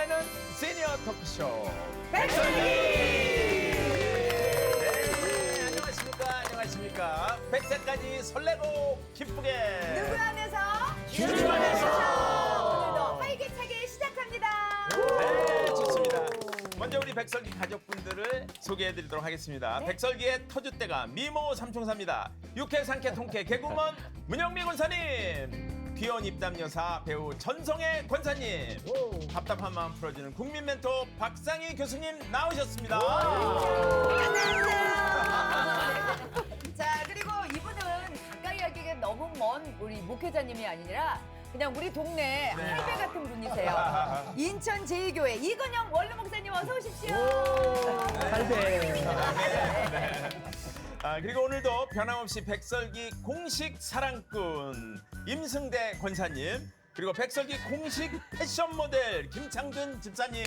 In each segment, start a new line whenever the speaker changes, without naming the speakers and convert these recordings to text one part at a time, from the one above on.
함께하는 시니어 토크쇼
백설기!
네, 안녕하십니까. 100세까지 설레고 기쁘게
누구 안에서?
주주 안에서!
오늘도 활기차게 시작합니다.
네, 좋습니다. 먼저 우리 백설기 가족분들을 소개해드리도록 하겠습니다.
네.
백설기의 터줏대가 미모 삼총사입니다. 육회, 상쾌, 통쾌, 개구먼 문영미 권사님, 귀여운 입담 여사 배우 전성애 권사님, 답답한 마음 풀어주는 국민 멘토 박상희 교수님 나오셨습니다.
자, 그리고 이분은 가까이 하기가 너무 먼 우리 목회자님이 아니라 그냥 우리 동네 할배 같은 분이세요. 인천 제2교회 이근영 원로 목사님 어서 오십시오.
그리고 오늘도 변함없이 백설기 공식 사랑꾼 임승대 권사님, 그리고 백설기 공식 패션 모델 김창준 집사님.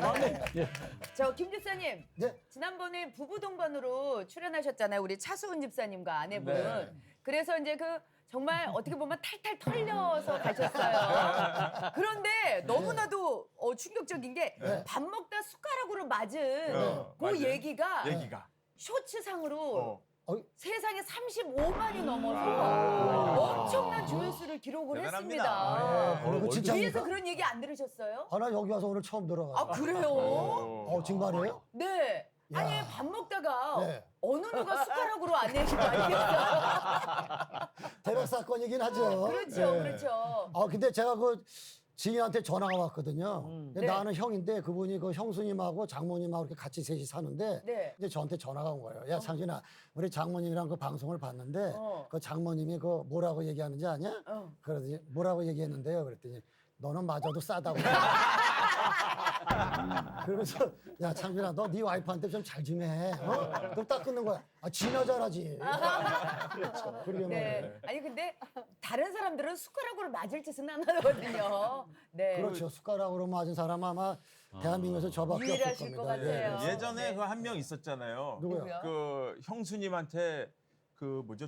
마음에. 예.
저 김 집사님,
네.
지난번에 부부 동반으로 출연하셨잖아요. 우리 차수은 집사님과 아내분.
네.
그래서 이제 정말 어떻게 보면 탈탈 털려서 가셨어요. 그런데 너무나도 충격적인 게 밥 먹다 숟가락으로 맞은 그
맞아요.
얘기가 쇼츠상으로 세상에 35만이 넘어서 엄청난 조회수를 기록을
대단합니다.
했습니다.
그리고 진짜
뒤에서 그런 얘기 안 들으셨어요?
나 여기 와서 오늘 처음 들어가.
아, 그래요?
정말이에요?
네.
야.
아니, 밥 먹다가
네.
어느 누가 숟가락으로 안 얘기 많이 했어요.
대박 사건이긴 하죠.
그렇죠,
네.
그렇죠.
근데 제가 지인한테 전화가 왔거든요. 근데
네.
나는 형인데 그분이 형수님하고 장모님하고 이렇게 같이 셋이 사는데
네.
이제 저한테 전화가 온 거예요. 야, 창진아, 우리 장모님이랑 그 방송을 봤는데 그 장모님이 뭐라고 얘기하는지 아냐? 그러더니 뭐라고 얘기했는데요. 그랬더니 너는 마저도 싸다고. 그러면서 야, 창빈아, 너 네 와이프한테 좀 잘 좀 해. 그럼 딱 끊는 거야. 지나 잘하지. 그렇죠. 그러게
네.
말이에요.
아니, 근데 다른 사람들은 숟가락으로 맞을 짓은 안 하거든요. 네.
그렇죠. 숟가락으로 맞은 사람 아마 대한민국에서 저밖에 없을
유일하실
겁니다.
것 같아요.
예전에
네.
그 한 명 있었잖아요.
누구요?
그 형수님한테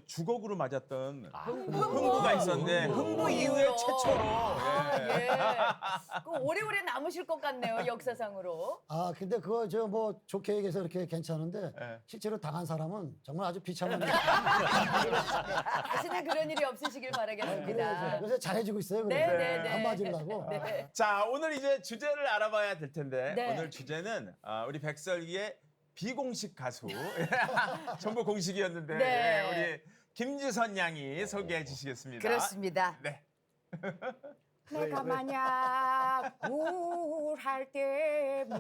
주걱으로 맞았던 흥부가 있었는데 흥부 이후에 최초로.
예. 그 오래오래 남으실 것 같네요, 역사상으로.
근데 그거 좋게 얘기해서 이렇게 괜찮은데
네.
실제로 당한 사람은 정말 아주 비참한
다시는 그런 일이 없으시길 바라겠습니다.
요새 잘해지고 있어요.
네,
그래서
네, 네.
안 맞으려고.
네.
자, 오늘 이제 주제를 알아봐야 될 텐데
네.
오늘 주제는 우리 백설기의 비공식 가수 전부 공식이었는데
네.
우리 김지선 양이 소개해 주시겠습니다.
그렇습니다.
네.
내가 만약 우울할 때면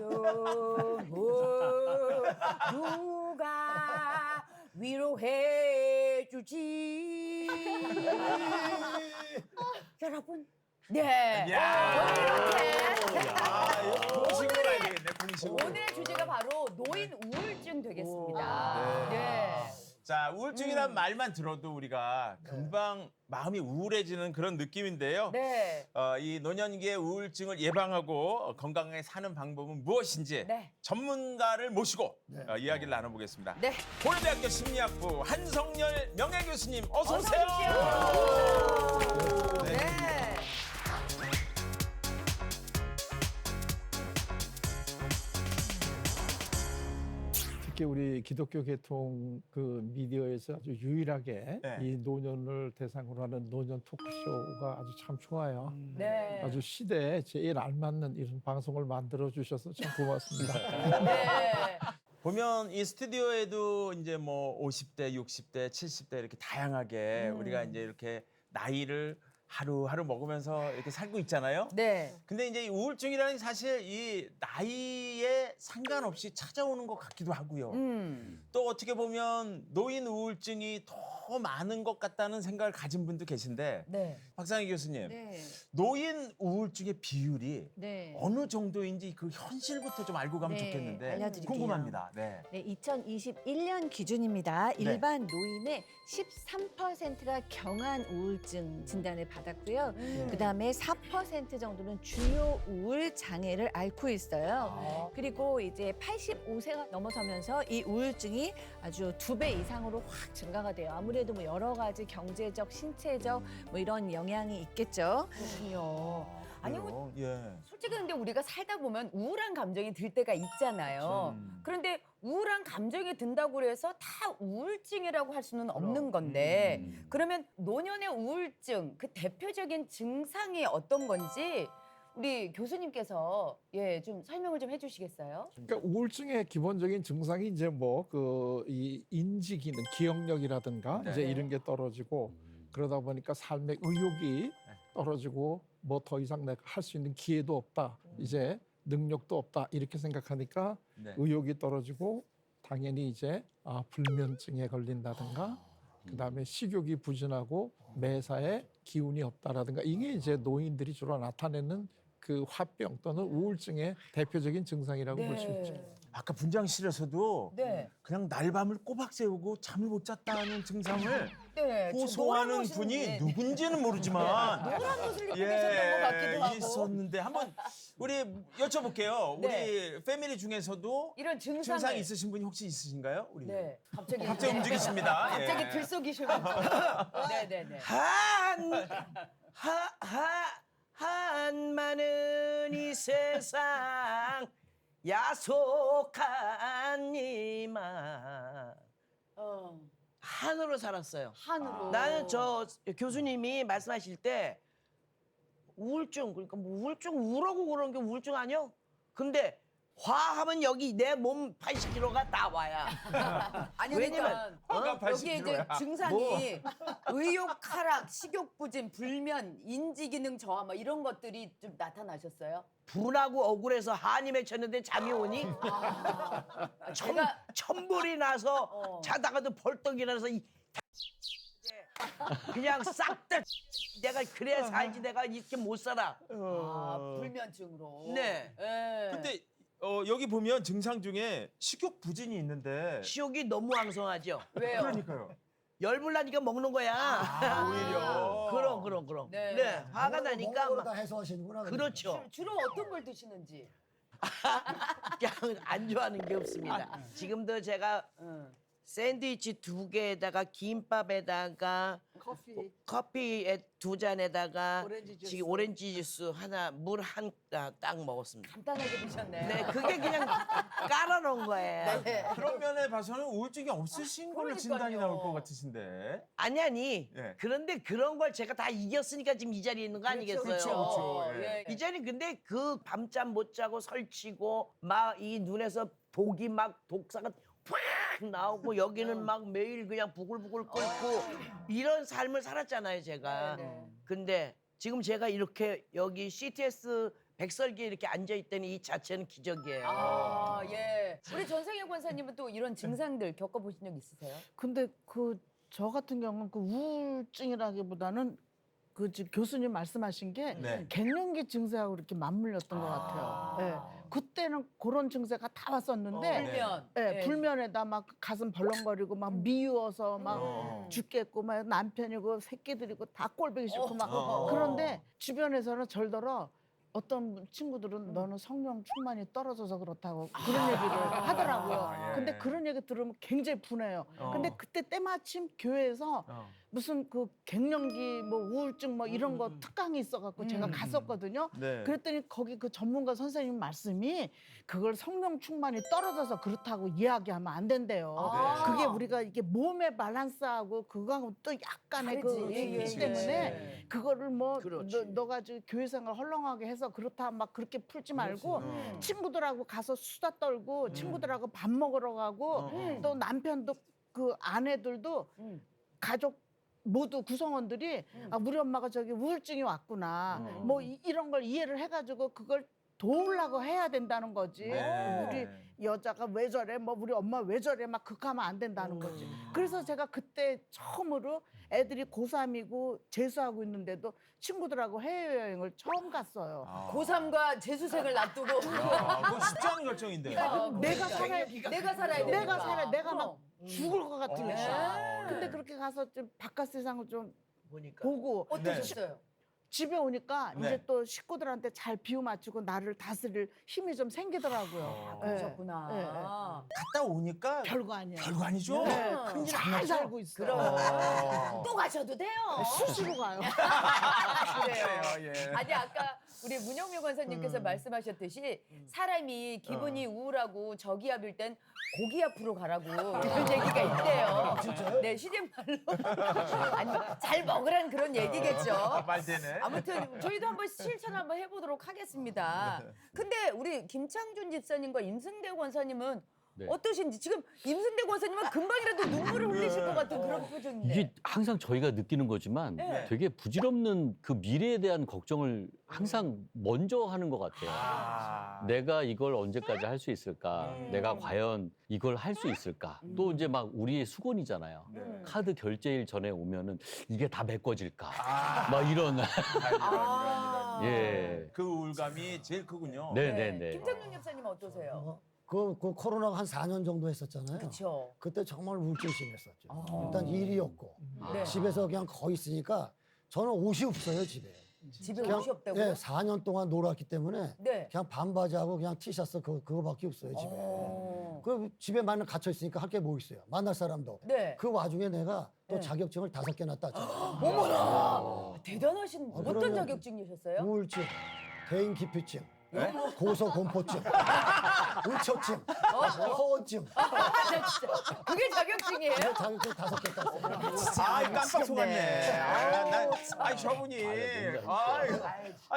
누가 위로해 주지. 여러분, 네.
야.
이렇게
이거 공식으로 가야 되겠네, 공식으로.
오늘의 주제가 바로 노인 우울증 되겠습니다. 네.
자, 우울증이란 말만 들어도 우리가 금방 마음이 우울해지는 그런 느낌인데요.
네.
이 노년기의 우울증을 예방하고 건강하게 사는 방법은 무엇인지
네.
전문가를 모시고 이야기를 나눠보겠습니다.
네.
고려대학교 심리학부 한성열 명예교수님 어서
어서
오세요.
오십시오. 네.
특히 우리 기독교 계통 미디어에서 아주 유일하게
네.
이 노년을 대상으로 하는 노년 토크쇼가 아주 참 좋아요.
네.
아주 시대에 제일 알맞는 이런 방송을 만들어 주셔서 참 고맙습니다.
네.
보면 이 스튜디오에도 이제 50대, 60대, 70대 이렇게 다양하게 우리가 이제 이렇게 나이를 하루하루 먹으면서 이렇게 살고 있잖아요.
네.
근데 이제 이 우울증이라는 게 사실 이 나이에 상관없이 찾아오는 것 같기도 하고요. 또 어떻게 보면 노인 우울증이 더 많은 것 같다는 생각을 가진 분도 계신데
네.
박상희 교수님,
네.
노인 우울증의 비율이
네.
어느 정도인지 그 현실부터 좀 알고 가면
네,
좋겠는데
알려드릴게요.
궁금합니다. 네.
네, 2021년 기준입니다. 일반 노인의 13%가 경한 우울증 진단을 받았고요. 그다음에 4% 정도는 중요 우울 장애를 앓고 있어요. 그리고 이제 85세가 넘어서면서 이 우울증이 아주 2배 이상으로 확 증가가 돼요. 아무래도 아무래도 뭐 여러 가지 경제적, 신체적 뭐 이런 영향이 있겠죠.
그렇군요. 아니 뭐
예.
솔직히 근데 우리가 살다 보면 우울한 감정이 들 때가 있잖아요. 그런데 우울한 감정이 든다고 해서 다 우울증이라고 할 수는 없는 건데 그러면 노년의 우울증 그 대표적인 증상이 어떤 건지 우리 교수님께서 예, 좀 설명을 좀 해주시겠어요?
그러니까 우울증의 기본적인 증상이 이제 뭐 그 이 인지 기능, 기억력이라든가
네.
이제 이런 게 떨어지고 그러다 보니까 삶의 의욕이 떨어지고 뭐 더 이상 내가 할 수 있는 기회도 없다. 이제 능력도 없다. 이렇게 생각하니까
네.
의욕이 떨어지고 당연히 이제 불면증에 걸린다든가 그다음에 식욕이 부진하고 매사에 기운이 없다라든가 이게 이제 노인들이 주로 나타내는 그 화병 또는 우울증의 대표적인 증상이라고 볼 수 있죠.
아까 분장실에서도
네.
그냥 날밤을 꼬박 새우고 잠을 못 잤다는 증상을
네.
호소하는
노란
분이
옷은-
누군지는 모르지만
노란 옷을 입고 계셨던 것 같기도 하고.
있었는데 한번 우리 여쭤볼게요.
네.
우리 패밀리 중에서도
이런 증상을
증상 있으신 분이 혹시 있으신가요? 우리
네. 갑자기
갑자기 움직이십니다.
갑자기
예.
들썩이시면서 네네네.
한많은 이 세상 야속한 이만 한으로 살았어요.
한으로.
나는 저 교수님이 말씀하실 때 우울증 그러니까 뭐 우울증 우라고 그러는 게 우울증 아니요? 근데 화하면 여기 내 몸 80kg가 다 와야.
아니
왜냐면,
그러니까 여기에 이제
80kg 야.
증상이 의욕 하락, 식욕 부진, 불면, 인지 기능 저하 뭐 이런 것들이 좀 나타나셨어요?
분하고 억울해서 한이 맺혔는데 잠이 오니
제가
천불이 나서 자다가도 벌떡 일어나서 그냥 싹 다 내가 그래야 살지 내가 이렇게 못 살아.
불면증으로.
네.
예.
근데 여기 보면 증상 중에 식욕 부진이 있는데
시욕이 너무 왕성하죠.
왜요?
그러니까요.
열불 나니까 먹는 거야.
오히려
그럼.
네.
네. 화가 나니까
먹으로 다
막
해소하시는구나.
그렇죠.
주로 어떤 걸 드시는지.
그냥 안 좋아하는 게 없습니다. 지금도 제가 샌드위치 2개에다가 김밥에다가 커피에 2잔에다가 지금 오렌지 주스 하나 물 한 딱 먹었습니다.
간단하게 드셨네요.
네, 그게 그냥 깔아놓은 거예요.
네.
그런 면에 봐서는 우울증이 없으신 걸로 진단이
그러니까요.
나올 것 같으신데.
아니.
예.
그런데 그런 걸 제가 다 이겼으니까 지금 이 자리에 있는 거 아니겠어요?
그렇죠. 예.
이 자리 근데 그 밤잠 못 자고 설치고 막 이 눈에서 독이 막 독사가 팍 나오고 여기는 막 매일 그냥 부글부글 끓고 이런 삶을 살았잖아요 제가.
네.
근데 지금 제가 이렇게 여기 CTS 백설기에 이렇게 앉아 있다니 이 자체는 기적이에요.
아, 예. 우리 전성현 권사님은 또 이런 증상들 겪어보신 적 있으세요?
근데 저 같은 경우는 그 우울증이라기보다는 그 지금 교수님 말씀하신 게
네.
갱년기 증세하고 이렇게 맞물렸던 것 같아요. 예. 그때는 그런 증세가 다 왔었는데
불면.
예,
예.
불면에다 막 가슴 벌렁거리고 막 미워서 막 죽겠고 막 남편이고 새끼들이고 다 꼴보기 싫고 막 그런데 주변에서는 절더러 어떤 친구들은 너는 성령 충만이 떨어져서 그렇다고 그런 얘기를 하더라고요.
예.
근데 그런 얘기 들으면 굉장히 분해요. 근데 그때 때마침 교회에서 무슨 그 갱년기 뭐 우울증 뭐 이런 거 특강이 있어갖고 제가 갔었거든요.
네.
그랬더니 거기 그 전문가 선생님 말씀이 그걸 성령 충만이 떨어져서 그렇다고 이야기하면 안 된대요.
아.
그게 우리가 이게 몸의 밸런스하고 그거하고 또 약간의 그
다르지. 예,
있기
예,
때문에
예.
그거를 뭐
그렇지.
너가 저 교회 생활 헐렁하게 해서 그렇다 막 그렇게 풀지 말고 친구들하고 가서 수다 떨고 친구들하고 밥 먹으러 가고 또 남편도 그 아내들도 가족 모두 구성원들이 아, 우리 엄마가 저기 우울증이 왔구나 뭐 이런 걸 이해를 해가지고 그걸 도우려고 해야 된다는 거지.
네.
우리 여자가 왜 저래? 뭐 우리 엄마 왜 저래? 막 극하면 안 된다는 거지. 그래서 제가 그때 처음으로 애들이 고3이고 재수하고 있는데도 친구들하고 해외여행을 처음 갔어요.
고3과 재수생을 놔두고
그건 쉽지 않은 결정인데.
내가 살아야
내가 살아야 돼.
내가 살아 내가 막 죽을 것 같으니까.
네.
근데 그렇게 가서 좀 바깥 세상을 좀
보니까
보고
어떠셨어요?
집에 오니까
네.
이제 또 식구들한테 잘 비유 맞추고 나를 다스릴 힘이 좀 생기더라고요. 네.
그러셨구나.
네.
갔다 오니까
별거 아니에요.
별거 아니죠?
네.
큰일 안
잘
나죠?
살고 있어요.
그럼 또 가셔도 돼요.
수시로 가요.
그래요.
예.
아니 아까 우리 문영미 권사님께서 말씀하셨듯이 사람이 기분이 우울하고 저기압일 땐 고기압으로 가라고 그런 얘기가 있대요.
진짜요?
네, 시집말로. 아니 잘 먹으라는 그런 얘기겠죠.
말되네.
아무튼 저희도 한번 실천 한번 해보도록 하겠습니다. 근데 우리 김창준 집사님과 임승대 권사님은
네.
어떠신지 지금 임승대 권사님은 금방이라도 눈물을 흘리실 것 같은 그런 표정인데.
이게 항상 저희가 느끼는 거지만
네.
되게 부질없는 그 미래에 대한 걱정을 항상 먼저 하는 것 같아요.
아.
내가 이걸 언제까지 할 수 있을까? 내가 과연 이걸 할 수 있을까? 또 이제 막 우리의 수건이잖아요. 카드 결제일 전에 오면은 이게 다 메꿔질까? 막 이런.
아.
예.
그 우울감이 제일 크군요.
네네네.
김창준 집사님 어떠세요?
그 코로나가 한 4년 정도 했었잖아요.
그렇죠.
그때 정말 우울증이 심했었죠. 일단 일이 없고
네.
집에서 그냥 거의 있으니까 저는 옷이 없어요 집에.
집에
그냥,
옷이 없다고요?
예, 4년 동안 놀았기 때문에
네.
그냥 반바지하고 그냥 티셔츠 그거밖에 없어요 집에.
어.
그 집에 만날 갇혀 있으니까 할 게 뭐 있어요? 만날 사람도 없고.
네.
그 와중에 내가 또
네.
자격증을 5개나 땄잖아요.
어머나! 대단하신 어떤
그러면
자격증이셨어요?
우울증, 대인 기피증, 고소 공포증, 의처증, 허언증.
나 진짜 그게 자격증이에요?
그래서 자격증 5개 땄어요.
아, 깜빡 속았네. 아, 저분이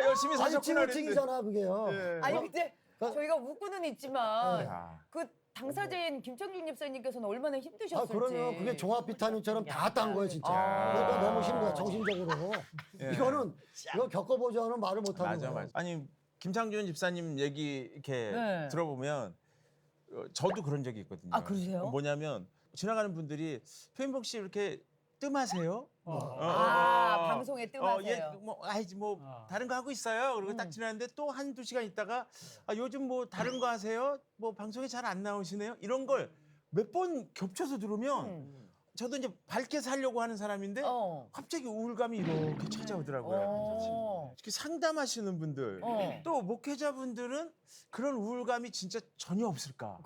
열심히
아니
사셨구나.
찌물증이잖아 그게요.
아니 근데
그-
저희가 웃고는 있지만
아.
그 당사자인 김창준 집사님께서는 얼마나
아,
힘드셨을지.
그러면 그게 종합 비타민처럼 다 딴 거예요, 진짜.
아.
그러니까 너무 힘들어, 정신적으로. 이거는, 이거 겪어보지 않으면 말을 못 하는
맞아,
거예요.
맞아. 아니, 김창준 집사님 얘기 이렇게
네.
들어보면 저도 그런 적이 있거든요.
아, 그러세요?
뭐냐면 지나가는 분들이 표현복 씨 이렇게 뜸하세요?
방송에 뜸하세요.
다른 거 하고 있어요. 그리고 딱 지나는데 또 한두 시간 있다가 요즘 뭐 다른 거 하세요? 뭐 방송에 잘 안 나오시네요? 이런 걸 몇 번 겹쳐서 들으면 저도 이제 밝게 살려고 하는 사람인데 갑자기 우울감이 이렇게 찾아오더라고요. 특히 상담하시는 분들 또 목회자분들은 그런 우울감이 진짜 전혀 없을까?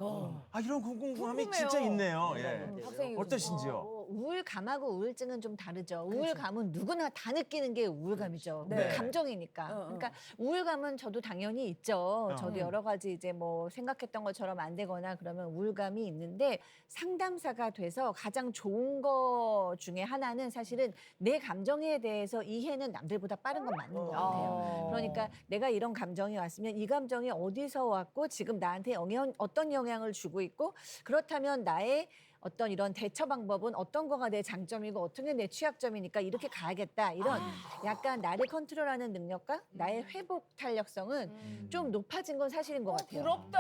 이런 궁금함이
궁금해요.
진짜 있네요. 예.
학생이
어떠신지요?
우울감하고 우울증은 좀 다르죠. 우울감은 누구나 다 느끼는 게 우울감이죠.
네.
감정이니까. 그러니까 우울감은 저도 당연히 있죠. 저도 여러 가지 이제 뭐 생각했던 것처럼 안 되거나 그러면 우울감이 있는데 상담사가 돼서 가장 좋은 거 중에 하나는 사실은 내 감정에 대해서 이해는 남들보다 빠른 건 맞는 것 같아요. 그러니까 내가 이런 감정이 왔으면 이 감정이 어디서 왔고 지금 나한테 어떤 영향을 주고 있고 그렇다면 나의 어떤 이런 대처 방법은 어떤 거가 내 장점이고 어떤 게 내 취약점이니까 이렇게 가야겠다. 이런 약간 나를 컨트롤하는 능력과 나의 회복 탄력성은 좀 높아진 건 사실인 것 같아요.
부럽다.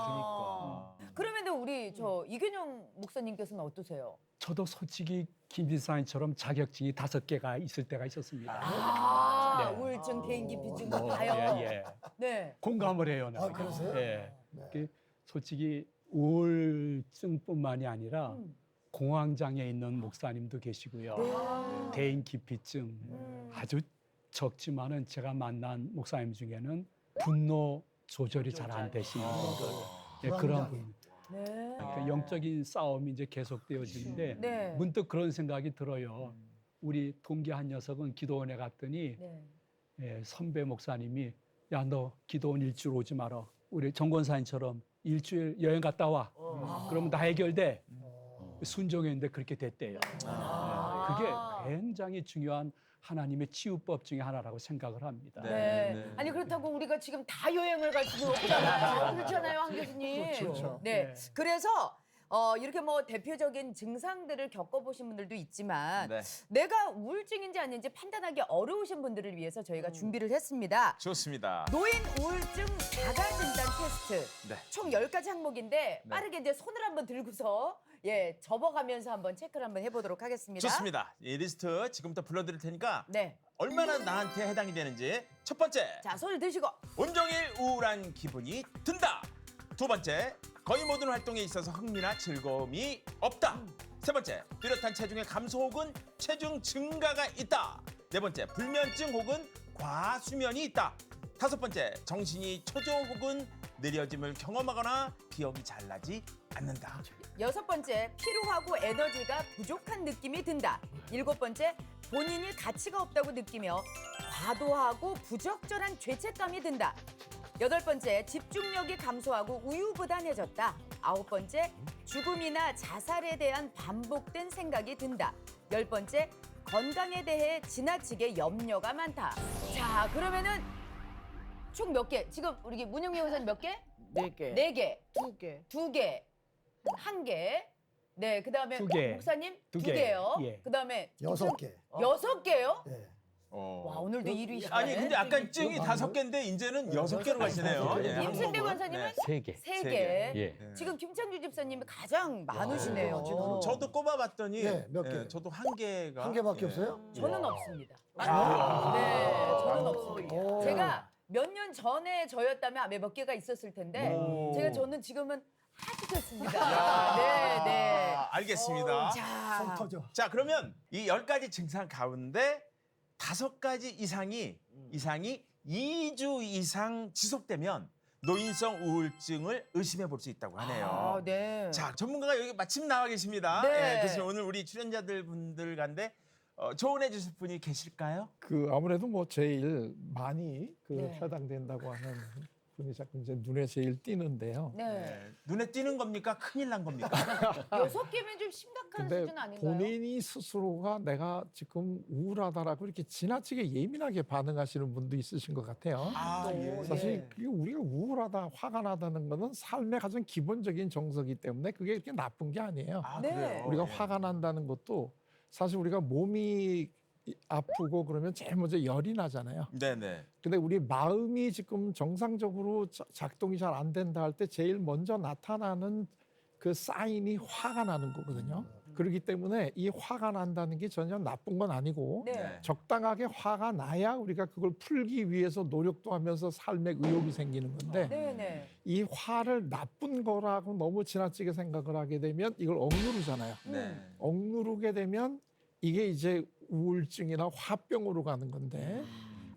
그러니까.
그러면 우리 저 이균영 목사님께서는 어떠세요?
저도 솔직히 김 지사님처럼 자격증이 5개가 있을 때가 있었습니다. 네.
우울증, 개인기피증
뭐,
다요.
예.
네.
공감을 해요. 나는.
그러세요?
예. 그 솔직히 우울증뿐만이 아니라 공황장애 있는 목사님도 계시고요. 대인 기피증 아주 적지만은 제가 만난 목사님 중에는 분노 조절이 잘 안 되시는 분들 예, 그런 분.
네.
그러니까 영적인 싸움이 이제 계속되어지는데
네.
문득 그런 생각이 들어요. 우리 동기 한 녀석은 기도원에 갔더니
네.
예, 선배 목사님이 야 너 기도원 일주일 오지 마라. 우리 정권사님처럼 일주일 여행 갔다 와. 그러면 다 해결돼. 순종했는데 그렇게 됐대요. 그게 굉장히 중요한 하나님의 치유법 중에 하나라고 생각을 합니다.
네. 아니 그렇다고 우리가 지금 다 여행을 갈 수는 없잖아요. 그렇잖아요, 황 교수님.
그렇죠.
네.
네.
그래서 이렇게 뭐 대표적인 증상들을 겪어보신 분들도 있지만
네.
내가 우울증인지 아닌지 판단하기 어려우신 분들을 위해서 저희가 준비를 했습니다.
좋습니다.
노인 우울증 자가 진단 테스트.
네.
총 10가지 항목인데 빠르게 이제 손을 한번 들고서 접어가면서 한번 체크를 한번 해보도록 하겠습니다.
좋습니다. 이 리스트 지금부터 불러드릴 테니까
네.
얼마나 나한테 해당이 되는지. 첫 번째,
자, 손을 드시고.
온종일 우울한 기분이 든다. 두 번째, 거의 모든 활동에 있어서 흥미나 즐거움이 없다. 세 번째, 뚜렷한 체중의 감소 혹은 체중 증가가 있다. 네 번째, 불면증 혹은 과수면이 있다. 다섯 번째, 정신이 초조 혹은 느려짐을 경험하거나 기억이 잘 나지 않는다.
여섯 번째, 피로하고 에너지가 부족한 느낌이 든다. 일곱 번째, 본인이 가치가 없다고 느끼며 과도하고 부적절한 죄책감이 든다. 여덟 번째, 집중력이 감소하고 우유부단해졌다. 아홉 번째, 죽음이나 자살에 대한 반복된 생각이 든다. 열 번째, 건강에 대해 지나치게 염려가 많다. 자, 그러면은 총 몇 개? 지금 우리 문영미 원사님 몇 개?
4개.
네 개,
2개.
두 개, 한 개. 네, 그다음에
두 개.
목사님
두
두
개.
개요.
예.
그다음에
6개.
여섯 개요?
예.
와, 오늘도 1위시네.
아니 근데 아까 증이 5개인데 이제는 6개로 가시네요. 예,
임승대
한국은.
권사님은
네.
3개.
세
세
개.
예.
지금 김창규 집사님이 가장 많으시네요.
저도 꼽아봤더니
네, 몇 개?
저도 한 개가
한 개밖에
예.
없어요?
저는 없습니다.
아.
네, 저는 없습니다.
오.
제가 몇 년 전에 저였다면 아마 몇 개가 있었을 텐데
오.
저는 지금은 하시겠습니다. 네, 네.
알겠습니다.
자,
터져.
자, 그러면 이 10가지 증상 가운데 5가지 이상이 2주 이상 지속되면 노인성 우울증을 의심해 볼 수 있다고 하네요.
아, 네.
자, 전문가가 여기 마침 나와 계십니다.
네.
예, 그래서 오늘 우리 출연자들 분들 가운데 조언해 주실 분이 계실까요?
그 아무래도 뭐 제일 많이 그
네.
해당된다고 하는 분이 자꾸 이제 눈에 제일 띄는데요.
네.
눈에 띄는 겁니까? 큰일 난 겁니까?
6개면 좀 심각한
근데
수준 아닌가요?
본인이 스스로가 내가 지금 우울하다라고 이렇게 지나치게 예민하게 반응하시는 분도 있으신 것 같아요.
아, 예.
사실 그게 우리가 우울하다, 화가 나다는 거는 삶의 가장 기본적인 정서이기 때문에 그게 그렇게 나쁜 게 아니에요.
아,
네.
그래요?
우리가
예.
화가 난다는 것도 사실 우리가 몸이 아프고 그러면 제일 먼저 열이 나잖아요.
네네.
근데 우리 마음이 지금 정상적으로 작동이 잘 안 된다 할 때 제일 먼저 나타나는 그 사인이 화가 나는 거거든요. 그렇기 때문에 이 화가 난다는 게 전혀 나쁜 건 아니고
네.
적당하게 화가 나야 우리가 그걸 풀기 위해서 노력도 하면서 삶에 의욕이 생기는 건데
네, 네.
이 화를 나쁜 거라고 너무 지나치게 생각을 하게 되면 이걸 억누르잖아요.
네.
억누르게 되면 이게 이제 우울증이나 화병으로 가는 건데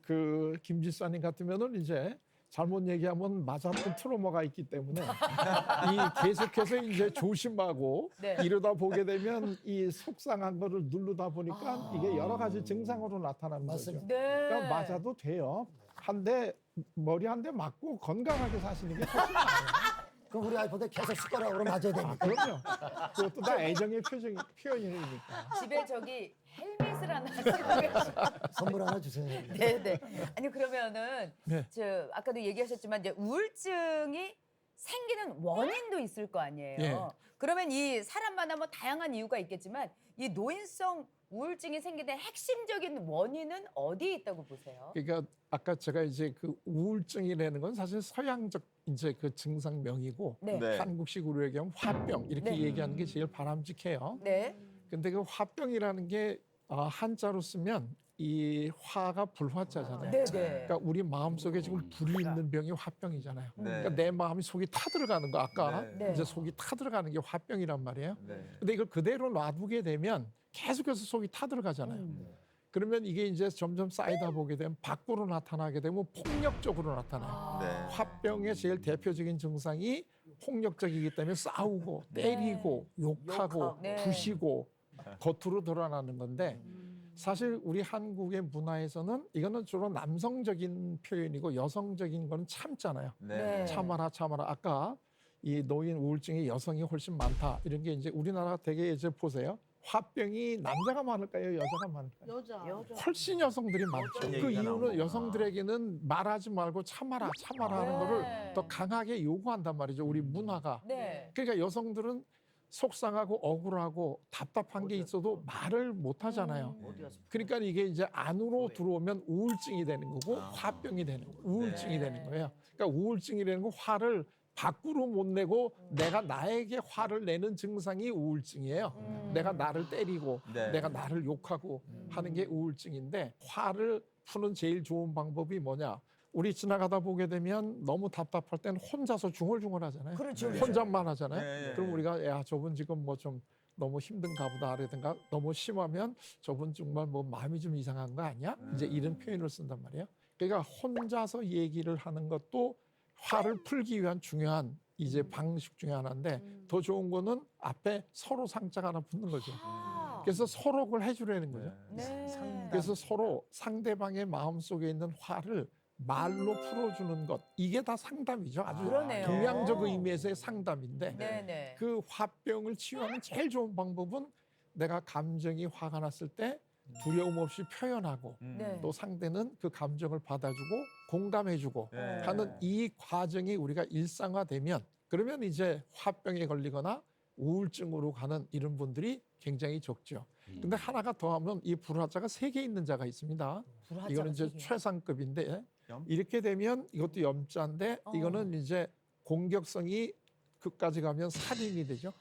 그 김 집사님 같으면은 이제 잘못 얘기하면 맞았던 트로마가 있기 때문에 이 계속해서 이제 조심하고
네.
이러다 보게 되면 이 속상한 거를 누르다 보니까 이게 여러 가지 증상으로 나타나는 거죠.
맞습니다.
네.
그러니까 맞아도 돼요. 한 대 머리 한 대 맞고 건강하게 사시는 게 훨씬 나아요.
그럼 우리 아이한테 계속 숟가락으로 맞아야 됩니까?
그럼요. 그것도 다 애정의 표현이니까.
집에 저기 헬멧을 하나 쓰고 계시
선물 하나 주세요.
네, 네. 아니 그러면은
네.
저 아까도 얘기하셨지만 이제 우울증이 생기는 원인도 있을 거 아니에요.
예.
그러면 이 사람마다 뭐 다양한 이유가 있겠지만 이 노인성 우울증이 생기는 핵심적인 원인은 어디에 있다고 보세요?
그러니까 아까 제가 이제 그 우울증이라는 건 사실 서양적 이제 그 증상명이고
네.
네.
한국식으로 얘기하면 화병 이렇게
네.
얘기하는 게 제일 바람직해요.
네.
근데 그 화병이라는 게 한자로 쓰면 이 화가 불화자잖아요.
네, 네.
그러니까 우리 마음속에 지금 불이 있는 병이 화병이잖아요.
네.
그러니까 내 마음이 속이 타들어가는 거 아까
네.
이제 속이 타들어가는 게 화병이란 말이에요.
네.
근데 이걸 그대로 놔두게 되면 계속해서 속이 타들어가잖아요. 그러면 이게 이제 점점 쌓이다 보게 되면 밖으로 나타나게 되면 폭력적으로 나타나요.
네.
화병의 제일 대표적인 증상이 폭력적이기 때문에 싸우고 때리고 욕하고
네.
부시고 겉으로 드러나는 건데 사실 우리 한국의 문화에서는 이거는 주로 남성적인 표현이고 여성적인 거는 참잖아요.
네.
참아라 참아라. 아까 이 노인 우울증이 여성이 훨씬 많다 이런 게 이제 우리나라 되게 이제 보세요. 화병이 남자가 많을까요? 여자가 많을까요?
여자.
훨씬 여성들이 많죠.
어떤
그
얘기가
이유는
나오는구나.
여성들에게는 말하지 말고 참아라 참아라 하는
네.
거를 더 강하게 요구한단 말이죠. 우리 문화가.
네.
그러니까 여성들은 속상하고 억울하고 답답한 게 있어도 말을 못 하잖아요. 그러니까 이게 이제 안으로 들어오면 우울증이 되는 거고 화병이 되는 거예요. 우울증이
네.
되는 거예요. 그러니까 우울증이라는 건 화를 밖으로 못 내고 내가 나에게 화를 내는 증상이 우울증이에요. 내가 나를 때리고
네.
내가 나를 욕하고 하는 게 우울증인데 화를 푸는 제일 좋은 방법이 뭐냐? 우리 지나가다 보게 되면 너무 답답할 땐 혼자서 중얼중얼 하잖아요.
그렇죠.
혼잣말 하잖아요.
네.
그럼 우리가 야 저분 지금 뭐 좀 너무 힘든가 보다라든가 너무 심하면 저분 정말 뭐 마음이 좀 이상한 거 아니야? 이제 이런 표현을 쓴단 말이에요. 그러니까 혼자서 얘기를 하는 것도 화를 풀기 위한 중요한 이제 방식 중에 하나인데 더 좋은 거는 앞에 서로 상자가 하나 붙는 거죠. 그래서 서로 그걸 해주려는 거죠.
네.
그래서 서로 상대방의 마음속에 있는 화를 말로 풀어주는 것, 이게 다 상담이죠. 아주
그러네요.
동양적 의미에서의 상담인데
네네.
그 화병을 치유하는 제일 좋은 방법은 내가 감정이 화가 났을 때 두려움 없이 표현하고
네.
또 상대는 그 감정을 받아주고 공감해주고
네.
하는 이 과정이 우리가 일상화되면 그러면 이제 화병에 걸리거나 우울증으로 가는 이런 분들이 굉장히 적죠. 근데 하나가 더 하면 이 불화자가 3개 있는 자가 있습니다.
불화자가
이거는 이제
3개.
최상급인데
염?
이렇게 되면 이것도 염자인데 이거는 이제 공격성이 끝까지 가면 살인이 되죠.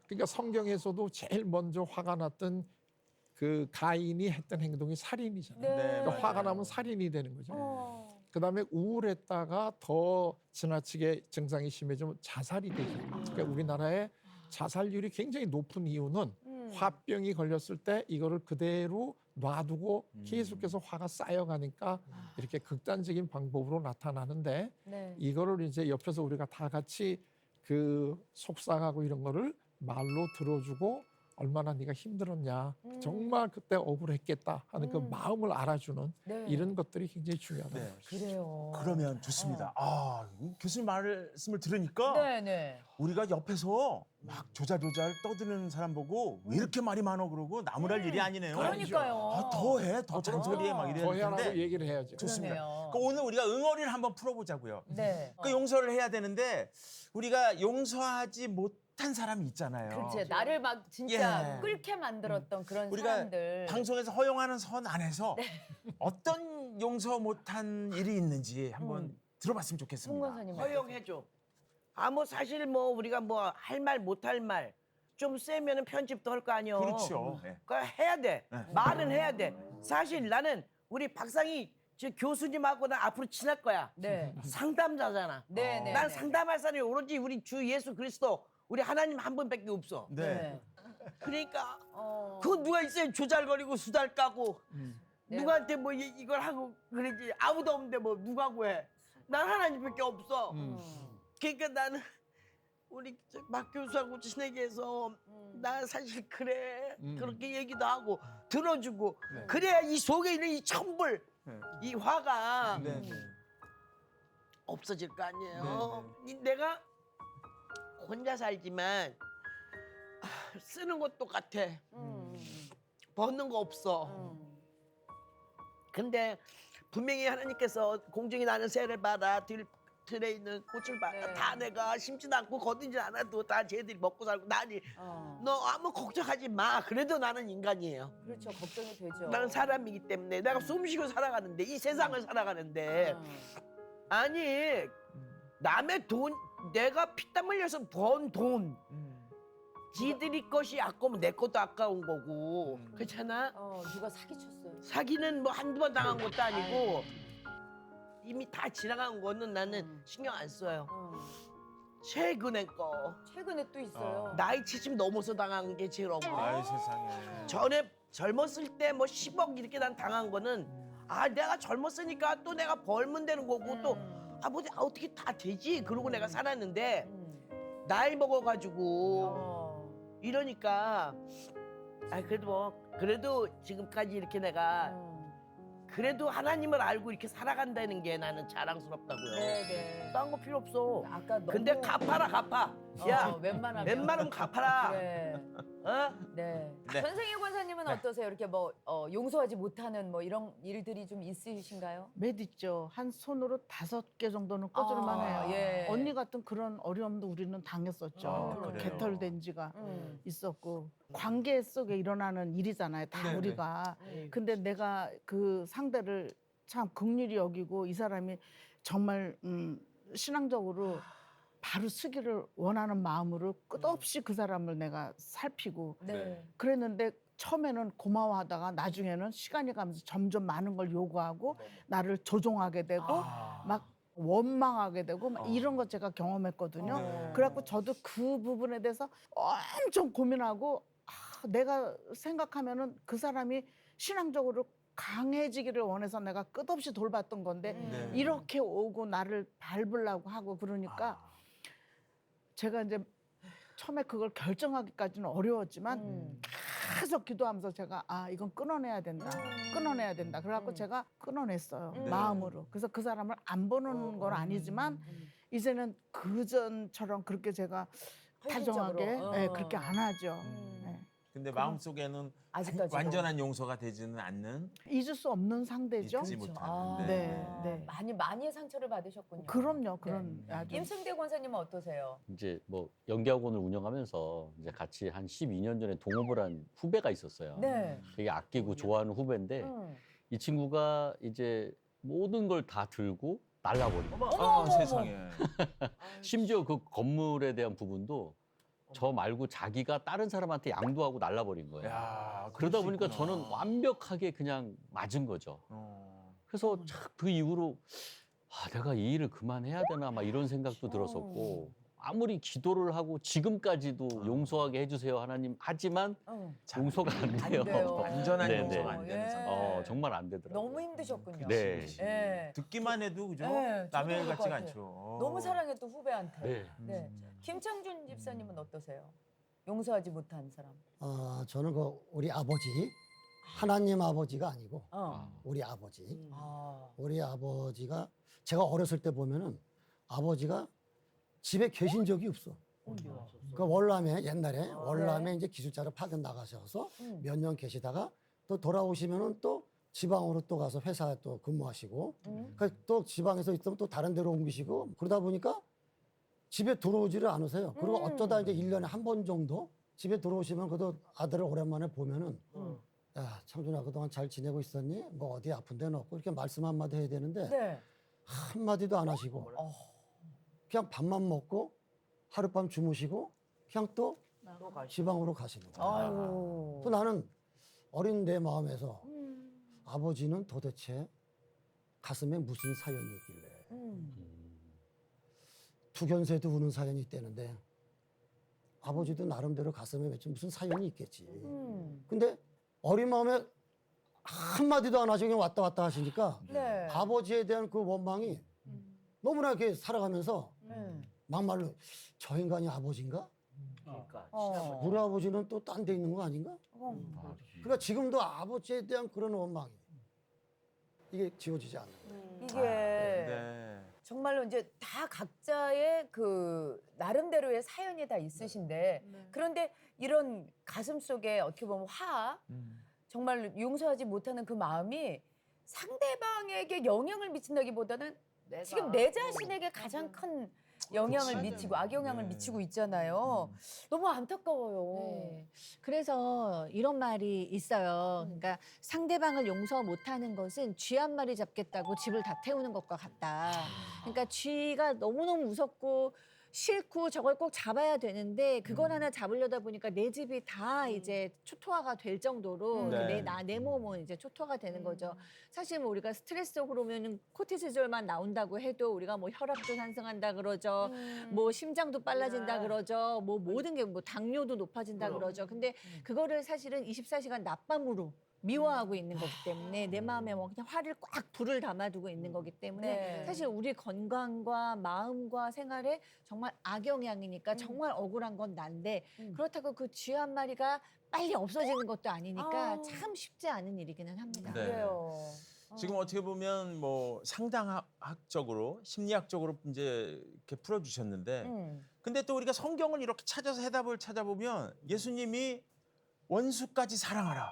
그러니까 성경에서도 제일 먼저 화가 났던 그 가인이 했던 행동이 살인이잖아요.
네.
그러니까
맞아요.
화가 나면 살인이 되는 거죠.
어.
그다음에 우울했다가 더 지나치게 증상이 심해지면 자살이 되죠. 그러니까 우리나라의 자살률이 굉장히 높은 이유는 화병이 걸렸을 때 이거를 그대로 놔두고 계속해서 화가 쌓여가니까 이렇게 극단적인 방법으로 나타나는데
네.
이거를 이제 옆에서 우리가 다 같이 그 속상하고 이런 거를 말로 들어주고 얼마나 네가 힘들었냐 정말 그때 억울했겠다 하는 그 마음을 알아주는
네.
이런 것들이 굉장히 중요하다.
네.
그래요.
그러면 좋습니다. 교수님 말씀을 들으니까
네네.
우리가 옆에서 막 조잘조잘 떠드는 사람 보고 왜 이렇게 말이 많어 그러고 나무랄 일이 아니네요.
그러니까요.
더해, 더 잔소리해 막
더 해라고
이랬는데
얘기를 해야죠.
좋습니다.
그러네요.
그러니까 오늘 우리가 응어리를 한번 풀어보자고요.
네.
그 용서를 해야 되는데 우리가 용서하지 못한 사람이 있잖아요.
그렇지. 나를 막 진짜
예.
끓게 만들었던 그런
우리가
사람들.
방송에서 허용하는 선 안에서 어떤 용서 못한 일이 있는지 한번 들어봤으면
송
좋겠습니다.
권사님.
허용해줘. 뭐 사실 뭐 우리가 뭐 할 말 못 할 말 좀 세면은 편집도 할 거 아니요.
그렇죠. 네.
그러니까 해야 돼.
네.
말은 해야 돼. 사실 나는 우리 박상희 저 교수님하고 나 앞으로 친할 거야.
네.
상담자잖아.
네네.
난 상담할 사람이 오로지 우리 주 예수 그리스도 우리 하나님 한 분밖에 없어.
네.
그러니까
어.
그건 누가 있어요? 조잘거리고 수달 까고
네.
누구한테 뭐 이걸 하고 그러지 아무도 없는데 뭐 누가 구해? 난 하나님밖에 없어. 그러니까 나는 우리 막 교수하고 친하게 해서 나 사실 그래 그렇게 얘기도 하고 들어주고 그래야 이 속에 있는 이 천불 이 화가
네.
없어질 거 아니에요. 내가 혼자 살지만 쓰는 것 똑같아. 버는 거 없어. 근데 분명히 하나님께서 공중에 나는 새를 봐라 들에 있는 꽃을 봐라
네.
다 내가 심지도 않고 거두지 않아도 다 쟤들이 먹고 살고 나니 너 아무 걱정하지 마. 그래도 나는 인간이에요.
그렇죠. 걱정이 되죠.
나는 사람이기 때문에 내가 숨쉬고 살아가는데 이 세상을 살아가는데 아니 남의 돈 내가 피땀 흘려서 번 돈 지들이 것이 아까우면 내 것도 아까운 거고 그렇잖아.
누가 사기쳤어요.
사기는 뭐 한두 번 당한 것도 아니고 이미 다 지나간 거는 나는 신경 안 써요. 최근에 거
최근에 또 있어요.
나이 70 넘어서 당한 게 제일 억울해.
아이 세상에.
전에 젊었을 때 뭐 10억 이렇게 난 당한 거는 내가 젊었으니까 또 내가 벌면 되는 거고 또 뭐 어떻게 다 되지 그러고 내가 살았는데 나이 먹어가지고 이러니까 그래도 지금까지 이렇게 내가 그래도 하나님을 알고 이렇게 살아간다는 게 나는 자랑스럽다고요.
네네.
딴 거 필요 없어.
아까 너무.
근데 갚아. 야
웬만하면.
웬만하면 갚아라.
네.
어?
네.
네.
전생희 권사님은 어떠세요? 이렇게 뭐 용서하지 못하는 뭐 이런 일들이 좀 있으신가요?
몇 있죠. 한 손으로 5개 정도는 꽂을만 해요.
예.
언니 같은 그런 어려움도 우리는 당했었죠.
그래요?
개털된 지가 있었고 관계 속에 일어나는 일이잖아요. 다
네네.
우리가. 근데 내가 그 상대를 참 긍휼히 여기고 이 사람이 정말 신앙적으로 바로 쓰기를 원하는 마음으로 끝없이 그 사람을 내가 살피고
네.
그랬는데 처음에는 고마워하다가 나중에는 시간이 가면서 점점 많은 걸 요구하고 나를 조종하게 되고 막 원망하게 되고 막 이런 거 제가 경험했거든요. 그래갖고 저도 그 부분에 대해서 엄청 고민하고 내가 생각하면은 그 사람이 신앙적으로 강해지기를 원해서 내가 끝없이 돌봤던 건데 이렇게 오고 나를 밟으려고 하고 그러니까 제가 이제 처음에 그걸 결정하기까지는 어려웠지만 계속 기도하면서 제가 이건 끊어내야 된다. 끊어내야 된다. 그래갖고 제가 끊어냈어요. 마음으로. 그래서 그 사람을 안 보는 건 아니지만 이제는 그전처럼 그렇게 제가 다정하게 네, 그렇게 안 하죠. 네.
근데 마음속에는
아직까지도.
완전한 용서가 되지는 않는
잊을 수 없는 상대죠.
잊지 못하는.
네.
많이 상처를 받으셨군요.
그럼요. 그런 아주
임승대 권사님은 어떠세요?
이제 뭐 연기학원을 운영하면서 이제 같이 한 12년 전에 동업을 한 후배가 있었어요.
네.
되게 아끼고 좋아하는 후배인데 이 친구가 이제 모든 걸 다 들고 날라버린 거예요.
세상에.
심지어 그 건물에 대한 부분도 저 말고 자기가 다른 사람한테 양도하고 날라버린 거예요.
야,
그러다 보니까 저는 완벽하게 그냥 맞은 거죠. 그래서 참 그 이후로 내가 이 일을 그만해야 되나 막 이런 생각도 들었었고 아무리 기도를 하고 지금까지도 용서하게 해주세요 하나님 하지만 용서가 안 돼요.
완전한
네네.
용서가 안 되는
예.
상황.
정말 안 되더라고요.
너무 힘드셨군요.
네.
예.
듣기만 해도 그죠?
네, 저도
남의 일
그럴
같지가
것 같아요.
않죠.
너무 사랑했던 후배한테.
네.
네. 김창준 집사님은 어떠세요? 용서하지 못한 사람.
저는 우리 아버지, 하나님 아버지가 아니고 우리 아버지. 우리 아버지가 제가 어렸을 때 보면은 아버지가 집에 계신 적이 없어. 그 월남에 옛날에 월남에 이제 기술자로 파견 나가셔서 몇 년 계시다가 또 돌아오시면은 또 지방으로 또 가서 회사에 또 근무하시고 또 지방에서 있으면 또 다른 데로 옮기시고 그러다 보니까 집에 들어오지를 않으세요. 그리고 어쩌다 이제 1년에 한 번 정도 집에 들어오시면 그래도 아들을 오랜만에 보면은 야, 창준아 그동안 잘 지내고 있었니? 뭐 어디 아픈 데는 없고 이렇게 말씀 한마디 해야 되는데
네.
한마디도 안 하시고 그냥 밥만 먹고 하룻밤 주무시고 그냥 또 지방으로 가시는 거예요.
아유.
또 나는 어린 내 마음에서 아버지는 도대체 가슴에 무슨 사연이 있길래 두견새도 우는 사연이 있다는데 아버지도 나름대로 가슴에 무슨 사연이 있겠지. 근데 어린 마음에 한마디도 안 하시고 그냥 왔다 갔다 하시니까
네.
아버지에 대한 그 원망이 너무나 이렇게 살아가면서 막말로 저 인간이 아버지인가? 우리 아버지는 또 딴 데 있는 거 아닌가? 그러니까 지금도 아버지에 대한 그런 원망이 이게 지워지지 않는 거예요.
이게
네.
정말로 이제 다 각자의 그 나름대로의 사연이 다 있으신데 그런데 이런 가슴 속에 어떻게 보면 정말 용서하지 못하는 그 마음이 상대방에게 영향을 미친다기보다는 지금 내 자신에게 가장 큰 영향을 미치고 악영향을 미치고 있잖아요. 너무 안타까워요.
네. 그래서 이런 말이 있어요. 그러니까 상대방을 용서 못하는 것은 쥐 한 마리 잡겠다고 집을 다 태우는 것과 같다. 그러니까 쥐가 너무너무 무섭고 싫고 저걸 꼭 잡아야 되는데 그걸 하나 잡으려다 보니까 내 집이 다 이제 초토화가 될 정도로
네.
내 몸은 이제 초토화가 되는 거죠. 사실 뭐 우리가 스트레스 호르몬은 코티솔만 나온다고 해도 우리가 뭐 혈압도 상승한다 그러죠. 뭐 심장도 빨라진다 그러죠. 뭐 모든 게 뭐 당뇨도 높아진다 그러죠. 근데 그거를 사실은 24시간 낮밤으로 미워하고 있는 거기 때문에 내 마음에 뭐 그냥 화를 꽉 불을 담아두고 있는 거기 때문에
네.
사실 우리 건강과 마음과 생활에 정말 악영향이니까 정말 억울한 건 난데 그렇다고 그 쥐 한 마리가 빨리 없어지는 것도 아니니까 참 쉽지 않은 일이기는 합니다.
네.
그래요.
지금 어떻게 보면 뭐 상당학적으로 심리학적으로 이제 이렇게 풀어주셨는데 근데 또 우리가 성경을 이렇게 찾아서 해답을 찾아보면 예수님이 원수까지 사랑하라.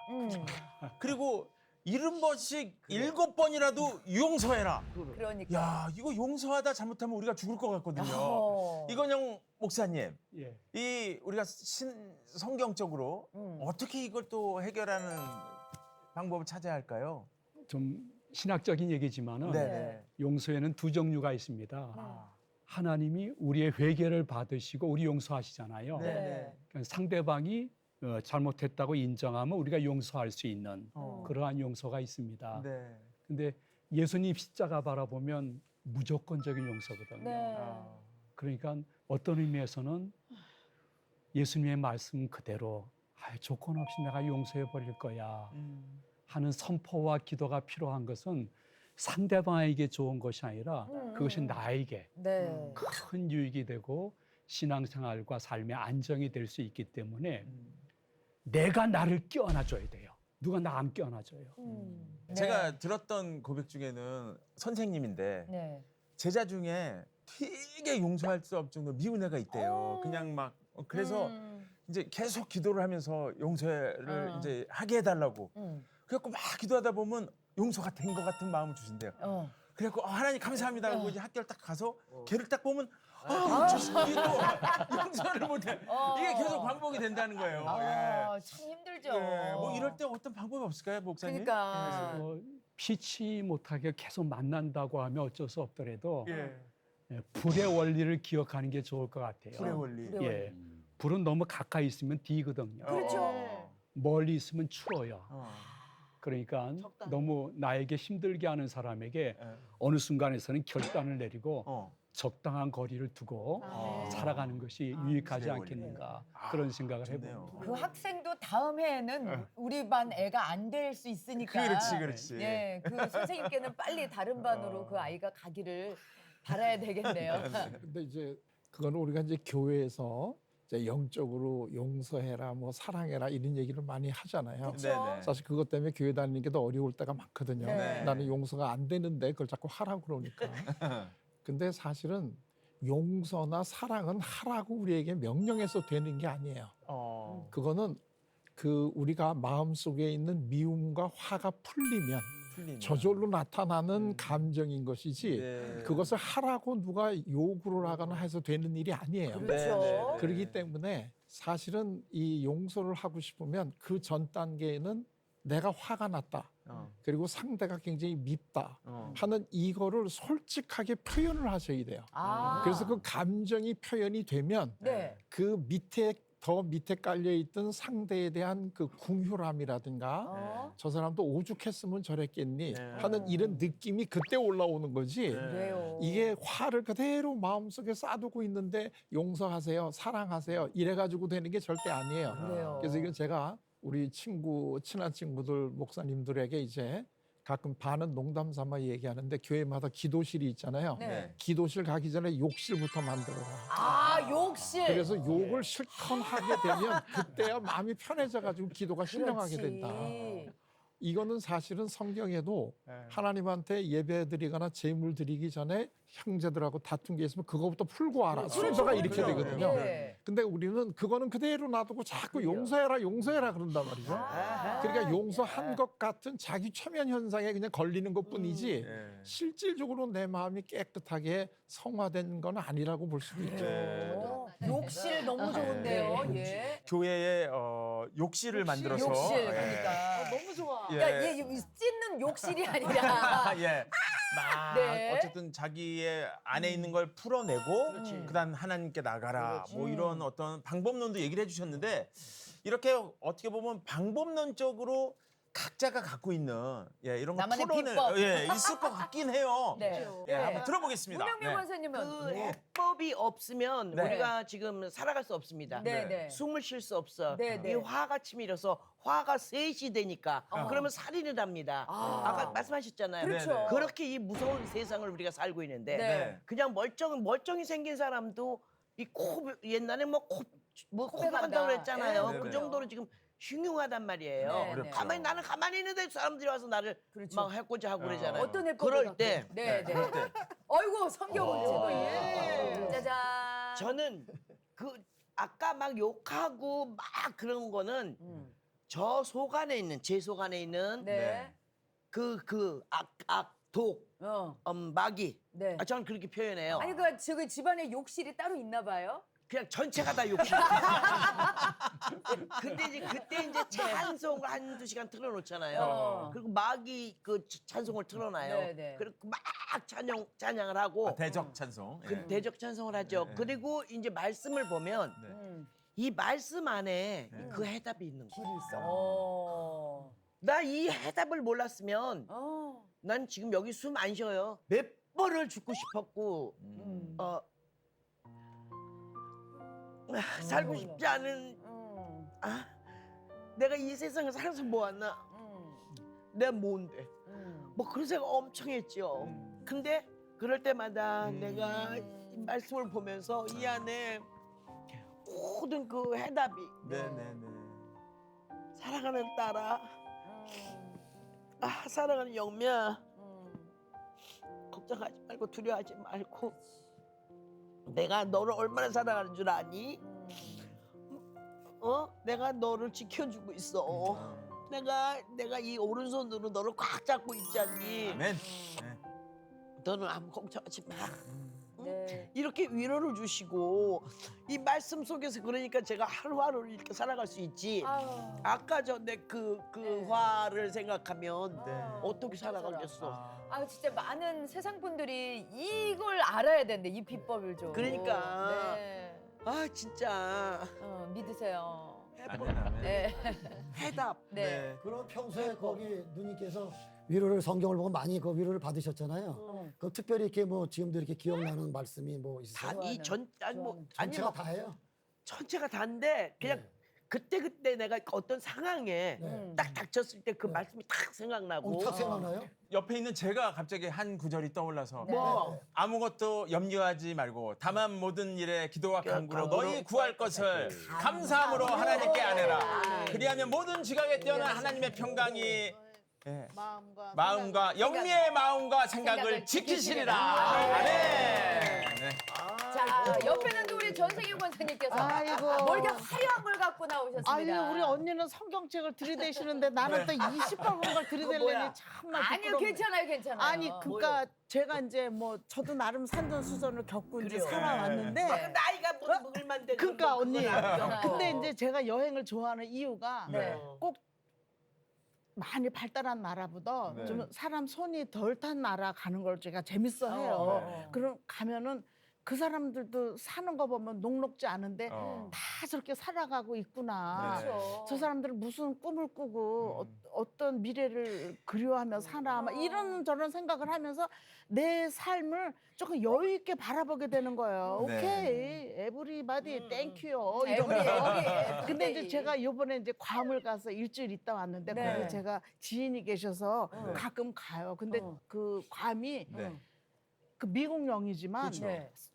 그리고 70번씩 7번이라도 용서해라.
그러니까.
야, 이거 용서하다 잘못하면 우리가 죽을 것 같거든요.
어.
이건영 목사님,
예.
이 우리가 성경적으로 어떻게 이걸 또 해결하는 방법을 찾아야 할까요?
좀 신학적인 얘기지만은
네.
용서에는 두 종류가 있습니다. 하나님이 우리의 회개를 받으시고 우리 용서하시잖아요.
네.
그러니까 상대방이 잘못했다고 인정하면 우리가 용서할 수 있는 그러한 용서가 있습니다.
네.
근데 예수님 십자가 바라보면 무조건적인 용서거든요.
네.
그러니까 어떤 의미에서는 예수님의 말씀 그대로 조건 없이 내가 용서해 버릴 거야 하는 선포와 기도가 필요한 것은 상대방에게 좋은 것이 아니라 그것이 나에게
네.
큰 유익이 되고 신앙생활과 삶의 안정이 될 수 있기 때문에 내가 나를 껴안아줘야 돼요. 누가 나 안 껴안아줘요.
네.
제가 들었던 고백 중에는 선생님인데
네.
제자 중에 되게 용서할 수 없을 정도로 미운 애가 있대요. 그냥 막 그래서 이제 계속 기도를 하면서 용서를 이제 하게 해달라고. 그래갖고 막 기도하다 보면 용서가 된 것 같은 마음을 주신대요. 그래갖고 하나님 감사합니다 하고 이제 학교를 딱 가서 걔를 딱 보면 저 새끼도 용서를 못해. 이게 계속 반복이 된다는 거예요.
참 힘들죠.
뭐 이럴 때 어떤 방법이 없을까요, 목사님?
그러니까.
피치 못하게 계속 만난다고 하면 어쩔 수 없더라도
예.
불의 원리를 기억하는 게 좋을 것 같아요.
불의 원리.
예. 불은 너무 가까이 있으면 뒤거든요.
그렇죠.
멀리 있으면 추워요.
어.
그러니까 너무 나에게 힘들게 하는 사람에게
예.
어느 순간에서는 결단을 내리고
어.
적당한 거리를 두고 살아가는 것이 유익하지
그래,
않겠는가 그런 생각을
좋네요.
해봅니다.
그 학생도 다음 해에는 우리 반 애가 안 될 수 있으니까.
그렇지.
예, 그 선생님께는 빨리 다른 반으로 그 아이가 가기를 바라야 되겠네요.
근데 이제 그거는 우리가 이제 교회에서 이제 영적으로 용서해라, 뭐 사랑해라 이런 얘기를 많이 하잖아요.
네네.
사실 그것 때문에 교회 다니는 게 더 어려울 때가 많거든요.
네.
나는 용서가 안 되는데 그걸 자꾸 하라고 그러니까. 근데 사실은 용서나 사랑은 하라고 우리에게 명령해서 되는 게 아니에요. 그거는 그 우리가 마음속에 있는 미움과 화가 풀리면 저절로 나타나는 감정인 것이지
네.
그것을 하라고 누가 요구를 하거나 해서 되는 일이 아니에요.
그렇죠.
그렇기 때문에 사실은 이 용서를 하고 싶으면 그 전 단계에는 내가 화가 났다. 그리고 상대가 굉장히 밉다 하는 이거를 솔직하게 표현을 하셔야 돼요. 그래서 그 감정이 표현이 되면
네.
그 밑에 더 밑에 깔려 있던 상대에 대한 그 궁휼함이라든가 저 사람도 오죽했으면 저랬겠니 하는 이런 느낌이 그때 올라오는 거지.
그래요.
이게 화를 그대로 마음속에 쌓아두고 있는데 용서하세요, 사랑하세요 이래가지고 되는 게 절대 아니에요.
그래요.
그래서 이건 제가 우리 친한 친구들 목사님들에게 이제 가끔 반은 농담 삼아 얘기하는데 교회마다 기도실이 있잖아요.
네.
기도실 가기 전에 욕실부터 만들어라.
욕실.
그래서 욕을 실컷 하게 되면 그때야 마음이 편해져가지고 기도가 신령하게 된다. 이거는 사실은 성경에도 하나님한테 예배 드리거나 제물 드리기 전에 형제들하고 다툰 게 있으면 그거부터 풀고 와라. 순서가 이렇게 되거든요.
네.
근데 우리는 그거는 그대로 놔두고 자꾸 용서해라 그런단 말이죠. 그러니까 용서한 것 같은 자기 최면 현상에 그냥 걸리는 것 뿐이지 실질적으로 내 마음이 깨끗하게 성화된 건 아니라고 볼 수도 있죠.
욕실 너무 좋은데요. 예.
교회에 욕실을 만들어서
욕실 그러니까.
너무 좋아.
그러니까 얘 찢는 욕실이 아니라
예. 막
네.
어쨌든 자기의 안에 있는 걸 풀어내고 그다음 하나님께 나가라. 뭐 이런 어떤 방법론도 얘기를 해주셨는데 이렇게 어떻게 보면 방법론적으로 각자가 갖고 있는 이런 거
나만의
풀어낼
비법.
있을 것 같긴 해요.
네.
한번 들어보겠습니다.
문영민
네.
권사님은
그 해법이 없으면
네.
우리가 지금 살아갈 수 없습니다.
네, 네.
숨을 쉴 수 없어.
네, 네.
이 화가 치밀어서 화가 셋이 되니까 그러면 살인을 합니다. 아까 말씀하셨잖아요.
그렇죠.
그렇게 이 무서운 세상을 우리가 살고 있는데
네.
그냥 멀쩡히 생긴 사람도 이 코 옛날에 코가
코백한다.
간다고 그랬잖아요.
네,
그
네.
정도로 지금 흉흉하단 말이에요.
네, 어렵죠.
가만히 나는 가만히 있는데 사람들이 와서 나를
그렇죠.
막 해코지 하고 그러잖아요.
어떤 해법을
그럴
갖고?
때
네, 네. 어이구 성경을 찍어. 예. 짜잔.
저는 그 아까 막 욕하고 막 그런 거는 저 속 안에 있는 제 속 안에 있는
네.
독 마귀.
네.
저는 그렇게 표현해요.
아니 그 저기 집안에 욕실이 따로 있나 봐요.
그냥 전체가 다 욕심. 근데 이제 그때 이제 찬송을 한두 시간 틀어놓잖아요. 그리고 마귀 그 찬송을 틀어놔요.
네, 네.
그리고 막 찬양을 하고
대적 찬송.
그 대적 찬송을 하죠. 그리고 이제 말씀을 보면 이 말씀 안에 그 해답이 있는 거예요. 나 이 해답을 몰랐으면 난 지금 여기 숨 안 쉬어요. 몇 뻔을 죽고 싶었고 살고 싶지 않은 내가 이 세상에 살아서 뭐하나 내가 뭔데 뭐 그런 생각 엄청 했죠. 근데 그럴 때마다 내가 이 말씀을 보면서 이 안에 모든 그 해답이
네네네.
사랑하는 딸아, 사랑하는 영미야, 걱정하지 말고 두려워하지 말고 내가 너를 얼마나 사랑하는 줄 아니? 내가 너를 지켜주고 있어. 내가 이 오른손으로 너를 꽉 잡고 있잖니.
아멘.
너는 아무 걱정하지 마.
네.
이렇게 위로를 주시고 이 말씀 속에서 그러니까 제가 하루하루를 이렇게 살아갈 수 있지. 아까 전에 그 화를 생각하면 어떻게 살아가겠어.
진짜 많은 세상 분들이 이걸 알아야 되는데 이 비법을 좀.
그러니까.
네.
진짜
믿으세요.
아멘, 아멘.
네.
해답.
네.
그럼 평소에 거기 누님께서 위로를 성경을 보고 많이 그 위로를 받으셨잖아요. 그 특별히 이렇게 뭐 지금도 이렇게 기억나는 말씀이 뭐 있으세요? 전체가 다예요.
전체가 다인데 그냥 그때 내가 어떤 상황에 딱 닥쳤을 때 그 말씀이 딱 생각나고.
딱 생각나요?
옆에 있는 제가 갑자기 한 구절이 떠올라서
뭐
아무것도 염려하지 말고 다만 모든 일에 기도와 간구로
간구로
너희 구할 것을 감사함으로 하나님께 아뢰라. 그리하면 모든 지각에 뛰어난 하나님의 평강이 마음과 영미의 마음과 생각을 지키시리라. 아멘. 네.
자, 옆에는 또 우리 전세기 권사님께서
아이고.
뭐 이렇게 화려한 걸 갖고 나오셨습니다.
아유, 우리 언니는 성경책을 들이대시는데 나는 또 28권 걸 들이대려니 참나
아니요,
부끄러워.
괜찮아요.
아니, 그러니까 제가 이제 뭐 저도 나름 산전수전을 겪고 이제 살아왔는데
나이가 먹을 만데.
그러니까 언니. 근데 이제 제가 여행을 좋아하는 이유가 꼭 많이 발달한 나라보다 좀 사람 손이 덜 탄 나라 가는 걸 제가 재밌어 해요. 그럼 가면은 그 사람들도 사는 거 보면 녹록지 않은데 다 저렇게 살아가고 있구나.
그렇죠.
저 사람들은 무슨 꿈을 꾸고 어떤 미래를 그리워하며 사나 막 이런 저런 생각을 하면서 내 삶을 조금 여유 있게 바라보게 되는 거예요.
네.
오케이, 에브리바디 땡큐요 이러면서. 근데 이제 제가 요번에 이제 괌을 가서 일주일 있다 왔는데
네.
거기 제가 지인이 계셔서 가끔 가요. 근데 그 괌이 그 미국령이지만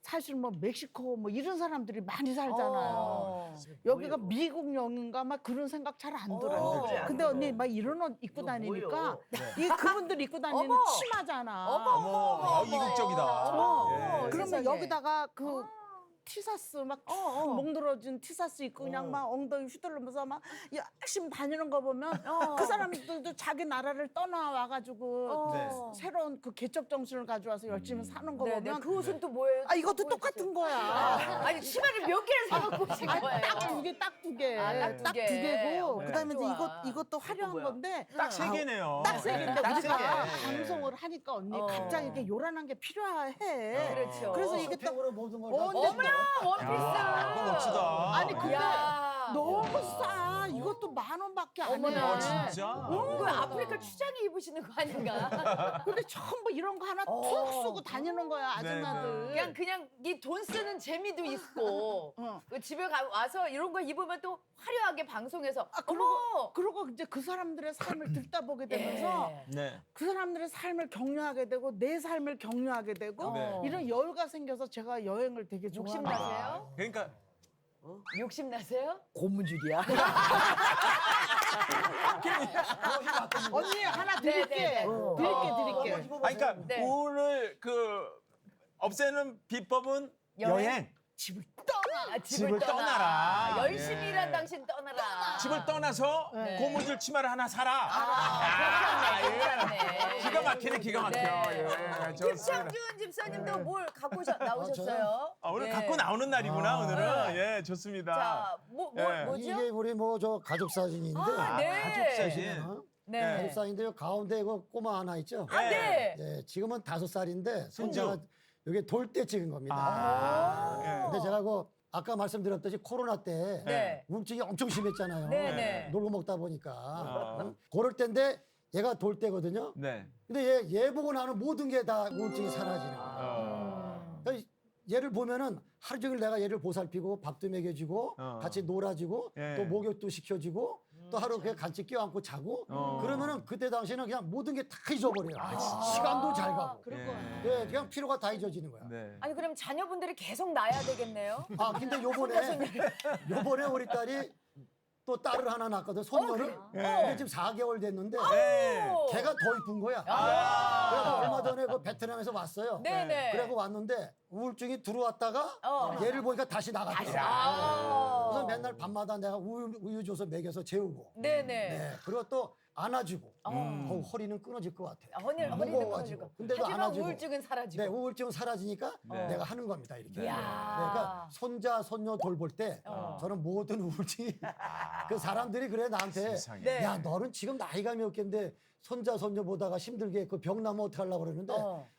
사실 뭐 멕시코 뭐 이런 사람들이 많이 살잖아요. 여기가 미국령인가 막 그런 생각 잘 안 들어요. 근데 언니 막 이런 옷 입고 다니니까 이 그분들 입고 다니는
어머.
치마잖아.
어머, 이국적이다. 예.
그러면
세상에.
여기다가 그 티사스 막 멍들어진 티사스 입고 그냥 막 엉덩이 휘둘르면서 막 열심히 다니는 거 보면 그 사람들도 자기 나라를 떠나 와가지고 새로운 그 개척 정신을 가져와서 열심히 사는 거 보면
그 옷은 또 뭐예요?
이것도 똑같은 거야.
아니 치마를 몇 개를 사갖고 오신 거예요?
딱 두 개.
딱 두
딱
개.
두 개고
네.
그다음에 이제
좋아.
이것도 화려한 건데
딱 세 개네요.
딱 세 개인데
딱 세
우리가
개.
방송을 하니까 언니 갑자기 이렇게 요란한 게 필요해.
그렇죠.
그래서 이게 또
스펙으로 모든 걸
어머나
그거 멋지다.
아니 근데
야.
너무 싸. 이것도 10,000원밖에 안 해.
어머나.
진짜?
이거 아프리카 추장이 입으시는 거 아닌가?
근데 전부 이런 거 하나 툭 쓰고 다니는 거야 아줌마들.
그냥 이 돈 쓰는 재미도 있고 그 집에 와서 이런 거 입으면 또 화려하게 방송에서
그리고 이제 그 사람들의 삶을 듣다 보게 되면서
네.
그 사람들의 삶을 격려하게 되고 내 삶을 격려하게 되고
네.
이런 여유가 생겨서 제가 여행을 되게
욕심
좋아해요.
나세요?
그러니까
욕심 나세요?
고무줄이야.
언니 하나 드릴게.
네.
드릴게.
그러니까
네.
우울을 없애는 비법은 여행.
집을 떠나.
집을 떠나라.
열심히
예.
일한 당신 떠나라.
집을 떠나서
네.
고무줄 치마를 하나 사라.
그렇네.
기가 막히네, 기가 막혀.
네.
예, 좋습니다.
김창균 집사님도 뭘 갖고 나오셨어요?
오늘
네.
갖고 나오는 날이구나, 오늘은. 예, 좋습니다.
자,
예.
뭐죠?
이게 우리 뭐 저 가족 사진인데
네.
가족 사진.
네.
가족 사진인데 가운데 그 꼬마 하나 있죠.
네.
예, 지금은 5살인데 손자가 여기 돌 때 찍은 겁니다. 근데 제가 아까 말씀드렸듯이 코로나 때
네.
우울증이 엄청 심했잖아요.
네.
놀고 먹다 보니까 그럴 때인데 얘가 돌 때거든요.
네.
근데 얘 보고 나는 모든 게 다 우울증이 사라지는 거예요. 그러니까 얘를 보면은 하루 종일 내가 얘를 보살피고 밥도 먹여주고 같이 놀아주고
예.
또 목욕도 시켜주고 또 하루 그냥 같이 껴안고 자고 그러면은 그때 당시에는 그냥 모든 게 다 잊어버려요. 시간도 잘 가고. 예, 그냥 피로가 다 잊어지는 거야.
네.
아니 그럼 자녀분들이 계속 낳아야 되겠네요.
아 근데 요번에 우리 딸이 또 딸을 하나 낳았거든, 손녀를. 근데 지금 4개월 됐는데
네.
걔가 더 이쁜 거야. 그래서 얼마 전에 그 베트남에서 왔어요.
네네.
그래고 왔는데 우울증이 들어왔다가 얘를 보니까 다시 나갔더라고. 그래서 맨날 밤마다 내가 우유 줘서 먹여서 재우고.
네네.
네. 그리고 또 안아주고. 허리는 끊어질 것 같아.
허리는
무거워가지고.
끊어지고.
근데도
하지만
안아주고.
우울증은 사라지고.
네, 우울증은 사라지니까
네.
내가 하는 겁니다. 이렇게. 네,
이야.
그러니까 손자, 손녀 돌볼 때 저는 모든 우울증이 그 사람들이 그래 나한테
세상에.
네.
야 너는 지금 나이가 몇 갠데 손자, 손녀 보다가 힘들게 그 병 나면 어떡하려고 그러는데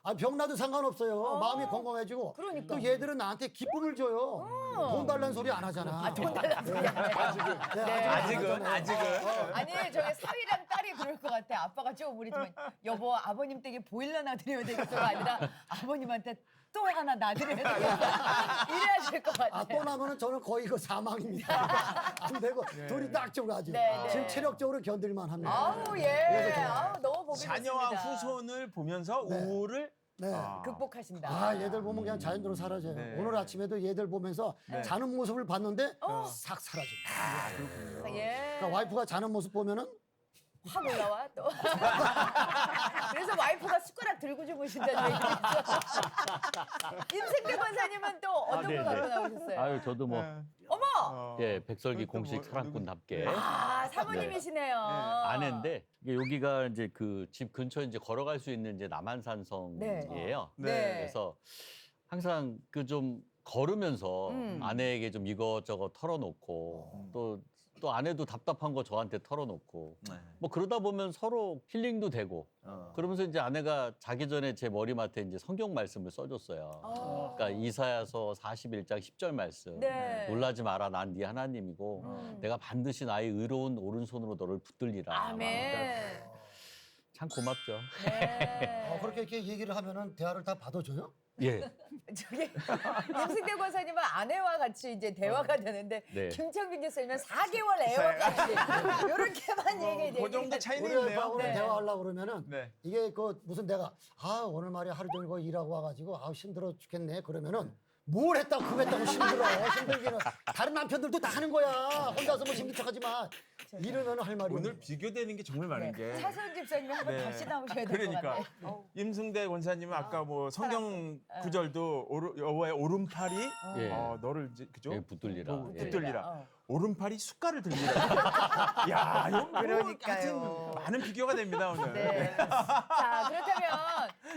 아, 병 나도 상관없어요. 마음이 건강해지고
그러니까.
또 얘들은 나한테 기쁨을 줘요. 돈 달라는 소리 안 하잖아.
돈 달라는 소리 안 해요.
아직은.
아니 저희 사위랑 딸이 그럴 것 같아. 아빠가 좀 우리 좀 여보 아버님 댁에 보일러 놔드려야 되겠어가 아니라 아버님한테 또 하나 놔드려야 되겠다. 이래야 될 것 같아.
아, 또 나면은 저는 거의 그 사망입니다. 안 되고 둘이 딱 줘가지고
네, 네.
지금 체력적으로 견딜만 합니다.
아우 예.
그래서 좋아요.
아우 너무 보기
자녀와
좋습니다.
후손을 보면서
네.
우울을
네.
극복하신다.
아, 얘들 보면 그냥 자연적으로 사라져요.
네.
오늘 아침에도 얘들 보면서 자는 모습을 봤는데 싹 사라집니다.
예.
그러니까 와이프가 자는 모습 보면은
확 올라와 또. 그래서 와이프가 숟가락 들고 주무신다는 얘기도 있어. 임생태 권사님은 또 어떤 거
네네.
갖고 나오셨어요?
아유 저도 뭐
어머!
예, 백설기
그것도
공식
뭐,
사랑꾼답게
아 사모님이시네요.
아내인데 이게 여기가 이제 그 집 근처에 이제 걸어갈 수 있는 이제 남한산성이에요.
네.
그래서 항상 그 좀 걸으면서 아내에게 좀 이것저것 털어놓고 또 아내도 답답한 거 저한테 털어놓고 뭐 그러다 보면 서로 힐링도 되고 그러면서 이제 아내가 자기 전에 제 머리맡에 이제 성경 말씀을 써줬어요. 그러니까 이사야서 41장 10절 말씀.
네.
놀라지 마라, 난 네 하나님이고 내가 반드시 나의 의로운 오른손으로 너를 붙들리라. 그러니까
아멘.
참 고맙죠.
네.
그렇게 이렇게 얘기를 하면은 대화를 다 받아줘요?
예.
저기 임승대 권사님은 아내와 같이 이제 대화가 되는데
네.
김창균 교수님은 4개월 애와 같이 이렇게만 얘기해.
그 정도 차이는
우리
있네요.
와이프하고
네.
대화하려고 그러면은
네.
이게 그 무슨 내가 오늘 말이야 하루 종일 거 일하고 와가지고 힘들어 죽겠네 그러면은 뭘 했다고 그거 했다고 힘들기는 다른 남편들도 다 하는 거야. 혼자서 뭐 힘든 척하지 마. 이러면 할 말이
오늘
없네.
비교되는 게 정말 많은 게.
차선 집사님이 한번
네.
다시 나오셔야 될 것
그러니까
같아요.
임승대 권사님은 아까 뭐 성경 구절도 여호와의 오른팔이
예.
너를 이제 그죠?
예, 붙들리라. 예.
붙들리라. 오른팔이 숟갈을 들리라. 야, 이거 그러니까요. 많은 비교가 됩니다 오늘.
네. 자 그렇다면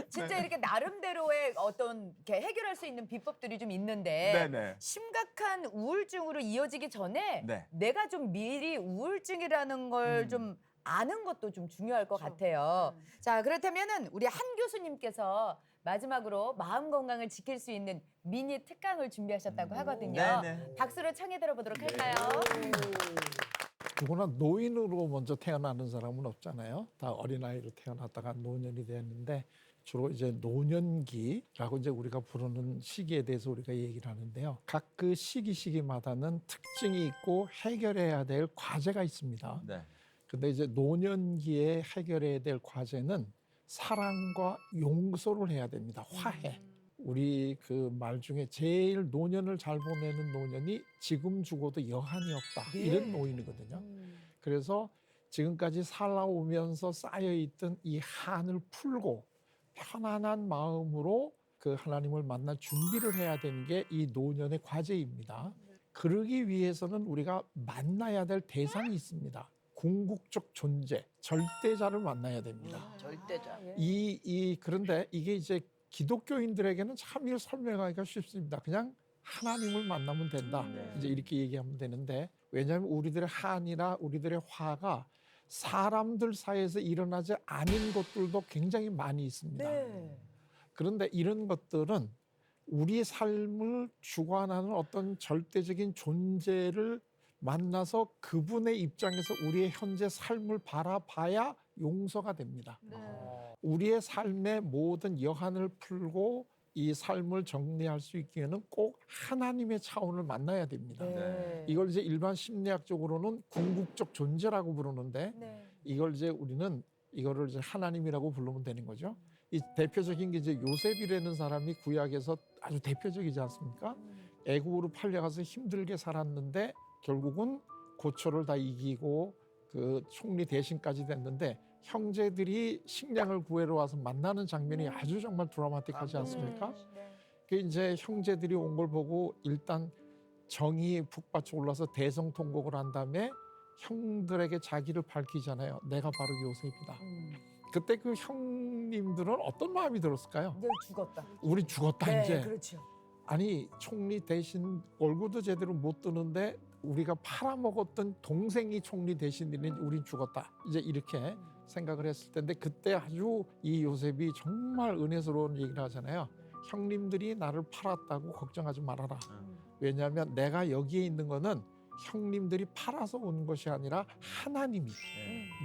진짜 이렇게 나름대로의 어떤 이렇게 해결할 수 있는 비법들이 좀 있는데
네네.
심각한 우울증으로 이어지기 전에
네.
내가 좀 미리 우울증이라는 걸 좀 아는 것도 좀 중요할 것 같아요. 자 그렇다면은 우리 한 교수님께서 마지막으로 마음 건강을 지킬 수 있는 미니 특강을 준비하셨다고 하거든요.
네네.
박수로 청해 들어보도록 할까요?
누구나 노인으로 먼저 태어나는 사람은 없잖아요. 다 어린아이로 태어났다가 노년이 되었는데 주로 이제 노년기라고 이제 우리가 부르는 시기에 대해서 우리가 얘기를 하는데요. 각 그 시기마다는 특징이 있고 해결해야 될 과제가 있습니다.
네.
근데 이제 노년기에 해결해야 될 과제는 사랑과 용서를 해야 됩니다. 화해. 우리 그 말 중에 제일 노년을 잘 보내는 노년이 지금 죽어도 여한이 없다. 이런 노인이거든요. 그래서 지금까지 살아오면서 쌓여있던 이 한을 풀고 편안한 마음으로 그 하나님을 만날 준비를 해야 되는 게 이 노년의 과제입니다. 그러기 위해서는 우리가 만나야 될 대상이 있습니다. 궁극적 존재, 절대자를 만나야 됩니다.
절대자.
그런데 이게 이제 기독교인들에게는 참 이걸 설명하기가 쉽습니다. 그냥 하나님을 만나면 된다. 이제 이렇게 얘기하면 되는데 왜냐하면 우리들의 한이나 우리들의 화가 사람들 사이에서 일어나지 않은 것들도 굉장히 많이 있습니다.
네.
그런데 이런 것들은 우리 삶을 주관하는 어떤 절대적인 존재를 만나서 그분의 입장에서 우리의 현재 삶을 바라봐야 용서가 됩니다.
네.
우리의 삶의 모든 여한을 풀고 이 삶을 정리할 수 있기에는 꼭 하나님의 차원을 만나야 됩니다.
네.
이걸 이제 일반 심리학적으로는 궁극적 존재라고 부르는데
네.
이걸 이제 우리는 이거를 이제 하나님이라고 부르면 되는 거죠. 이 대표적인 게 이제 요셉이라는 사람이 구약에서 아주 대표적이지 않습니까? 애국으로 팔려가서 힘들게 살았는데 결국은 고초를 다 이기고 그 총리 대신까지 됐는데 형제들이 식량을 구하러 와서 만나는 장면이 아주 정말 드라마틱하지 않습니까? 그 이제 형제들이 온 걸 보고 일단 정이 북받쳐 올라서 대성통곡을 한 다음에 형들에게 자기를 밝히잖아요. 내가 바로 요셉이다. 그때 그 형님들은 어떤 마음이 들었을까요?
이제 죽었다.
우리 죽었다
네,
이제.
그렇죠.
아니 총리 대신 얼굴도 제대로 못 뜨는데 우리가 팔아먹었던 동생이 총리 대신이니 우린 죽었다. 이제 이렇게 생각을 했을 텐데 그때 아주 이 요셉이 정말 은혜스러운 얘기를 하잖아요. 형님들이 나를 팔았다고 걱정하지 말아라. 왜냐하면 내가 여기에 있는 거는 형님들이 팔아서 온 것이 아니라 하나님이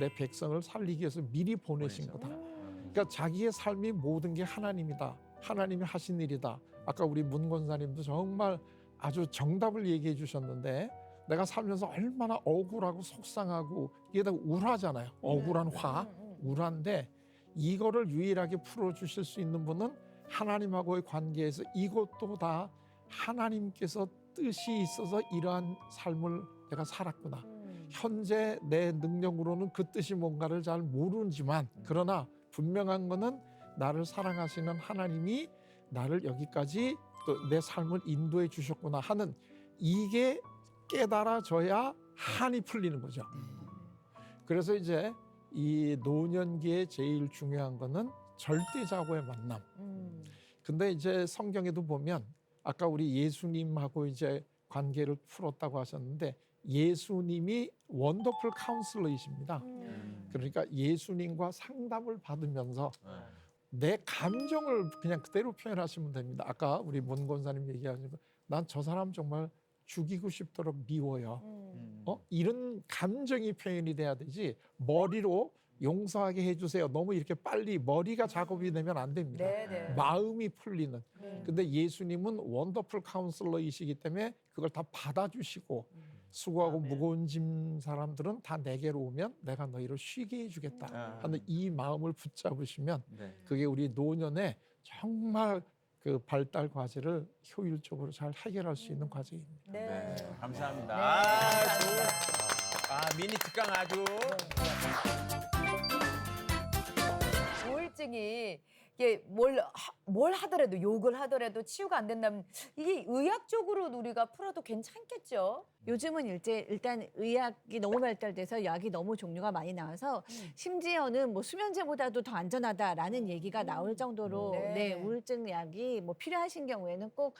내 백성을 살리기 위해서 미리 보내신 거다. 그러니까 자기의 삶이 모든 게 하나님이다. 하나님이 하신 일이다. 아까 우리 문 권사님도 정말 아주 정답을 얘기해 주셨는데 내가 살면서 얼마나 억울하고 속상하고 이게 다 우라잖아요. 억울한 화, 우라인데 이거를 유일하게 풀어주실 수 있는 분은 하나님하고의 관계에서 이것도 다 하나님께서 뜻이 있어서 이러한 삶을 내가 살았구나. 현재 내 능력으로는 그 뜻이 뭔가를 잘 모르지만 그러나 분명한 거는 나를 사랑하시는 하나님이 나를 여기까지 또 내 삶을 인도해 주셨구나 하는 이게 깨달아져야 한이 풀리는 거죠. 그래서 이제 이 노년기에 제일 중요한 거는 절대자고의 만남. 근데 이제 성경에도 보면 아까 우리 예수님하고 이제 관계를 풀었다고 하셨는데 예수님이 원더풀 카운슬러이십니다. 그러니까 예수님과 상담을 받으면서 내 감정을 그냥 그대로 표현하시면 됩니다. 아까 우리 문 권사님 얘기하신 거, 난 저 사람 정말 죽이고 싶도록 미워요. 이런 감정이 표현이 돼야 되지 머리로 용서하게 해주세요. 너무 이렇게 빨리 머리가 작업이 되면 안 됩니다.
네네.
마음이 풀리는. 근데 예수님은 원더풀 카운슬러이시기 때문에 그걸 다 받아주시고 수고하고 무거운 짐 사람들은 다 내게로 오면 내가 너희를 쉬게 해주겠다 하는 이 마음을 붙잡으시면 그게 우리 노년에 정말 그 발달 과제를 효율적으로 잘 해결할 수 있는 과제입니다.
네.
감사합니다.
네,
미니 특강 아주.
우울증이 이게 뭘 하더라도 욕을 하더라도 치유가 안 된다면 이게 의학적으로 우리가 풀어도 괜찮겠죠?
요즘은 일단 의학이 너무 발달돼서 약이 너무 종류가 많이 나와서 심지어는 뭐 수면제보다도 더 안전하다라는 얘기가 나올 정도로
네.
우울증 약이 뭐 필요하신 경우에는 꼭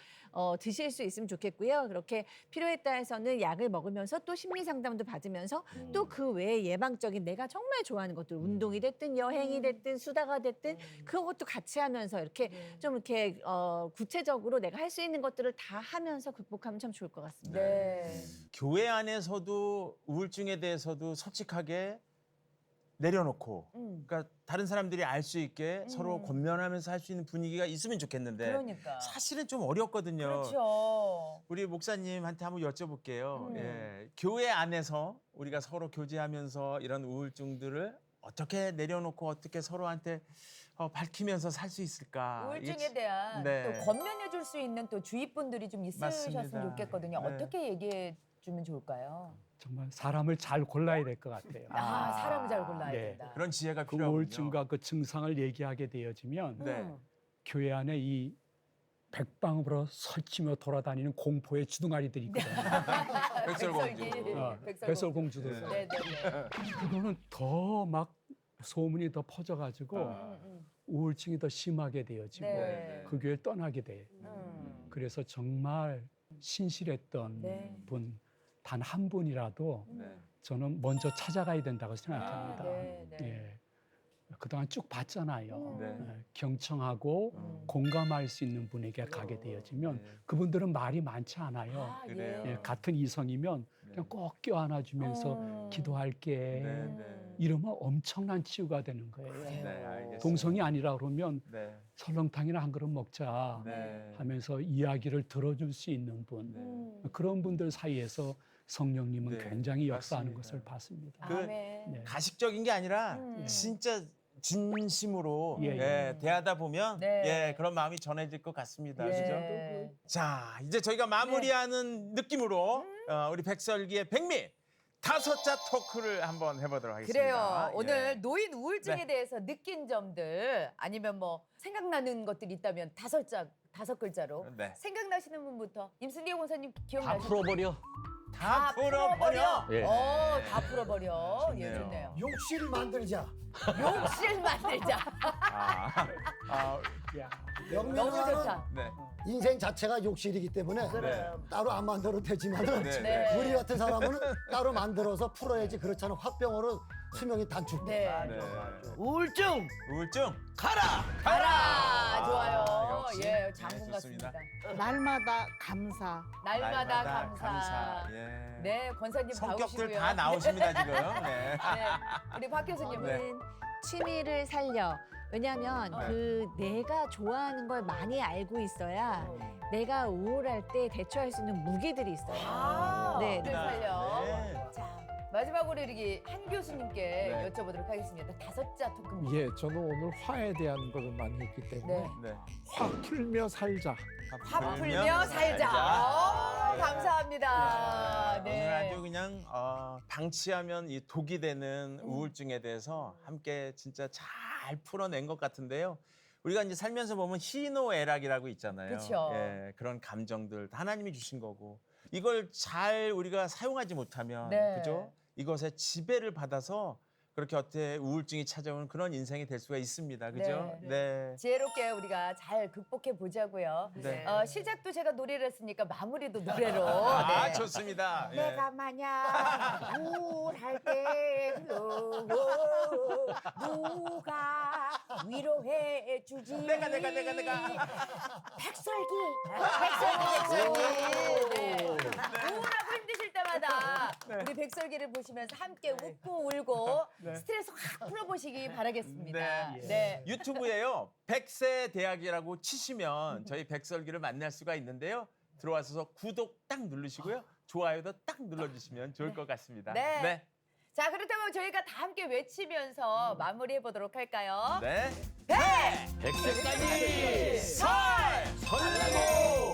드실 수 있으면 좋겠고요. 그렇게 필요에 따라서는 약을 먹으면서 또 심리 상담도 받으면서 또 그 외에 예방적인 내가 정말 좋아하는 것들 운동이 됐든 여행이 됐든 수다가 됐든 그런 것도 같이 하면서 이렇게 좀 이렇게 구체적으로 내가 할 수 있는 것들을 다 하면서 극복하면 참 좋을 것 같습니다.
네.
교회 안에서도 우울증에 대해서도 솔직하게 내려놓고 그러니까 다른 사람들이 알 수 있게 서로 권면하면서 할 수 있는 분위기가 있으면 좋겠는데
그러니까.
사실은 좀 어렵거든요.
그렇죠.
우리 목사님한테 한번 여쭤볼게요. 예. 교회 안에서 우리가 서로 교제하면서 이런 우울증들을 어떻게 내려놓고 어떻게 서로한테 밝히면서 살 수 있을까?
우울증에 대한
네.
또 권면해 줄 수 있는 또 주위 분들이 좀 있으셨으면
맞습니다.
좋겠거든요.
네.
어떻게 얘기해 주면 좋을까요?
정말 사람을 잘 골라야 될 것 같아요.
사람을 잘 골라야
네.
된다.
그런 지혜가
그
필요하군요.
우울증과 그 증상을 얘기하게 되어지면
네.
교회 안에 이 백방으로 설치며 돌아다니는 공포의 주둥아리들이 있거든요.
백설공주.
백설공주도
네.
네네네.
그거는 더 막 소문이 더 퍼져가지고 우울증이 더 심하게 되어지고
네.
그 교회를 떠나게 돼. 그래서 정말 신실했던
네.
분 단 한 분이라도
네.
저는 먼저 찾아가야 된다고 생각합니다.
네, 네.
예. 그동안 쭉 봤잖아요.
네.
예. 경청하고 공감할 수 있는 분에게 가게 되어지면 그분들은 말이 많지 않아요.
아,
그래요.
예, 같은 이성이면 그냥 꼭 껴안아주면서 기도할게.
네, 네.
이러면 엄청난 치유가 되는 거예요.
네, 알겠습니다.
동성이 아니라 그러면
네.
설렁탕이나 한 그릇 먹자
네.
하면서 이야기를 들어줄 수 있는 분.
네.
그런 분들 사이에서 성령님은
네,
굉장히 역사하는
맞습니다.
것을 봤습니다.
그
아멘.
네.
가식적인 게 아니라 진짜 진심으로
예, 예.
대하다 보면
네.
예, 그런 마음이 전해질 것 같습니다. 그죠?
네.
자, 이제 저희가 마무리하는 느낌으로 우리 백설기의 백미 5자 토크를 한번 해보도록 하겠습니다.
그래요.
예.
오늘 노인 우울증에
네.
대해서 느낀 점들 아니면 뭐 생각나는 것들이 있다면 다섯 글자로
네.
생각나시는 분부터 임순리의 권사님
다
기억나시는
풀어버려.
다 풀어버려.
예.
다 풀어버려. 예,
좋네요.
좋네요.
욕실을 만들자.
욕실 만들자.
야,
너무
명명하는
좋다.
네.
인생 자체가 욕실이기 때문에 따로 안 만들어도 되지만은
네,
네.
우리 같은 사람은 따로 만들어서 풀어야지. 그렇잖아. 화병으로 수명이 단축돼.
네.
네.
우울증
우울증
가라.
가라. 좋아요.
역시.
예, 장군
네,
같습니다.
좋습니다.
날마다 감사.
날마다 감사.
예.
네, 권사님
성격들
나오시고요.
다 나오십니다 지금. 네.
네. 우리 박 교수님은
네.
저는 취미를 살려. 왜냐하면
네.
그 내가 좋아하는 걸 많이 알고 있어야 내가 우울할 때 대처할 수 있는 무기들이 있어요. 네,
네. 살려.
네.
자, 마지막으로 우리 한 교수님께
네.
여쭤보도록 하겠습니다. 5자 토크입니다.
예, 저는 오늘 화에 대한 걸 많이 했기 때문에
네.
네.
화 풀며 살자.
화 풀며 살자. 감사합니다.
오늘 아주 그냥 방치하면 이 독이 되는 우울증에 대해서 함께 진짜 잘 풀어낸 것 같은데요. 우리가 이제 살면서 보면 희노애락이라고 있잖아요.
그쵸.
예, 그런 감정들 하나님이 주신 거고 이걸 잘 우리가 사용하지 못하면
네.
그죠? 이것에 지배를 받아서 그렇게 어떻게 우울증이 찾아오는 그런 인생이 될 수가 있습니다. 그죠? 네.
지혜롭게 우리가 잘 극복해 보자고요.
네.
시작도 제가 노래를 했으니까 마무리도 노래로.
아,
네.
좋습니다. 예.
내가 만약 우울할 때 누가 위로해 주지?
내가.
백설기. 네. 우울하고 힘드실 때마다 우리 백설기를 보시면서 함께 웃고 울고 스트레스 확 풀어보시기 바라겠습니다.
네.
네.
유튜브에요. 백세 대학이라고 치시면 저희 백설기를 만날 수가 있는데요. 들어와서 구독 딱 누르시고요. 좋아요도 딱 눌러주시면 좋을 것 같습니다.
네. 자, 그렇다면 저희가 다 함께 외치면서 마무리해 보도록 할까요?
네.
백!
백세까지 설! 설레고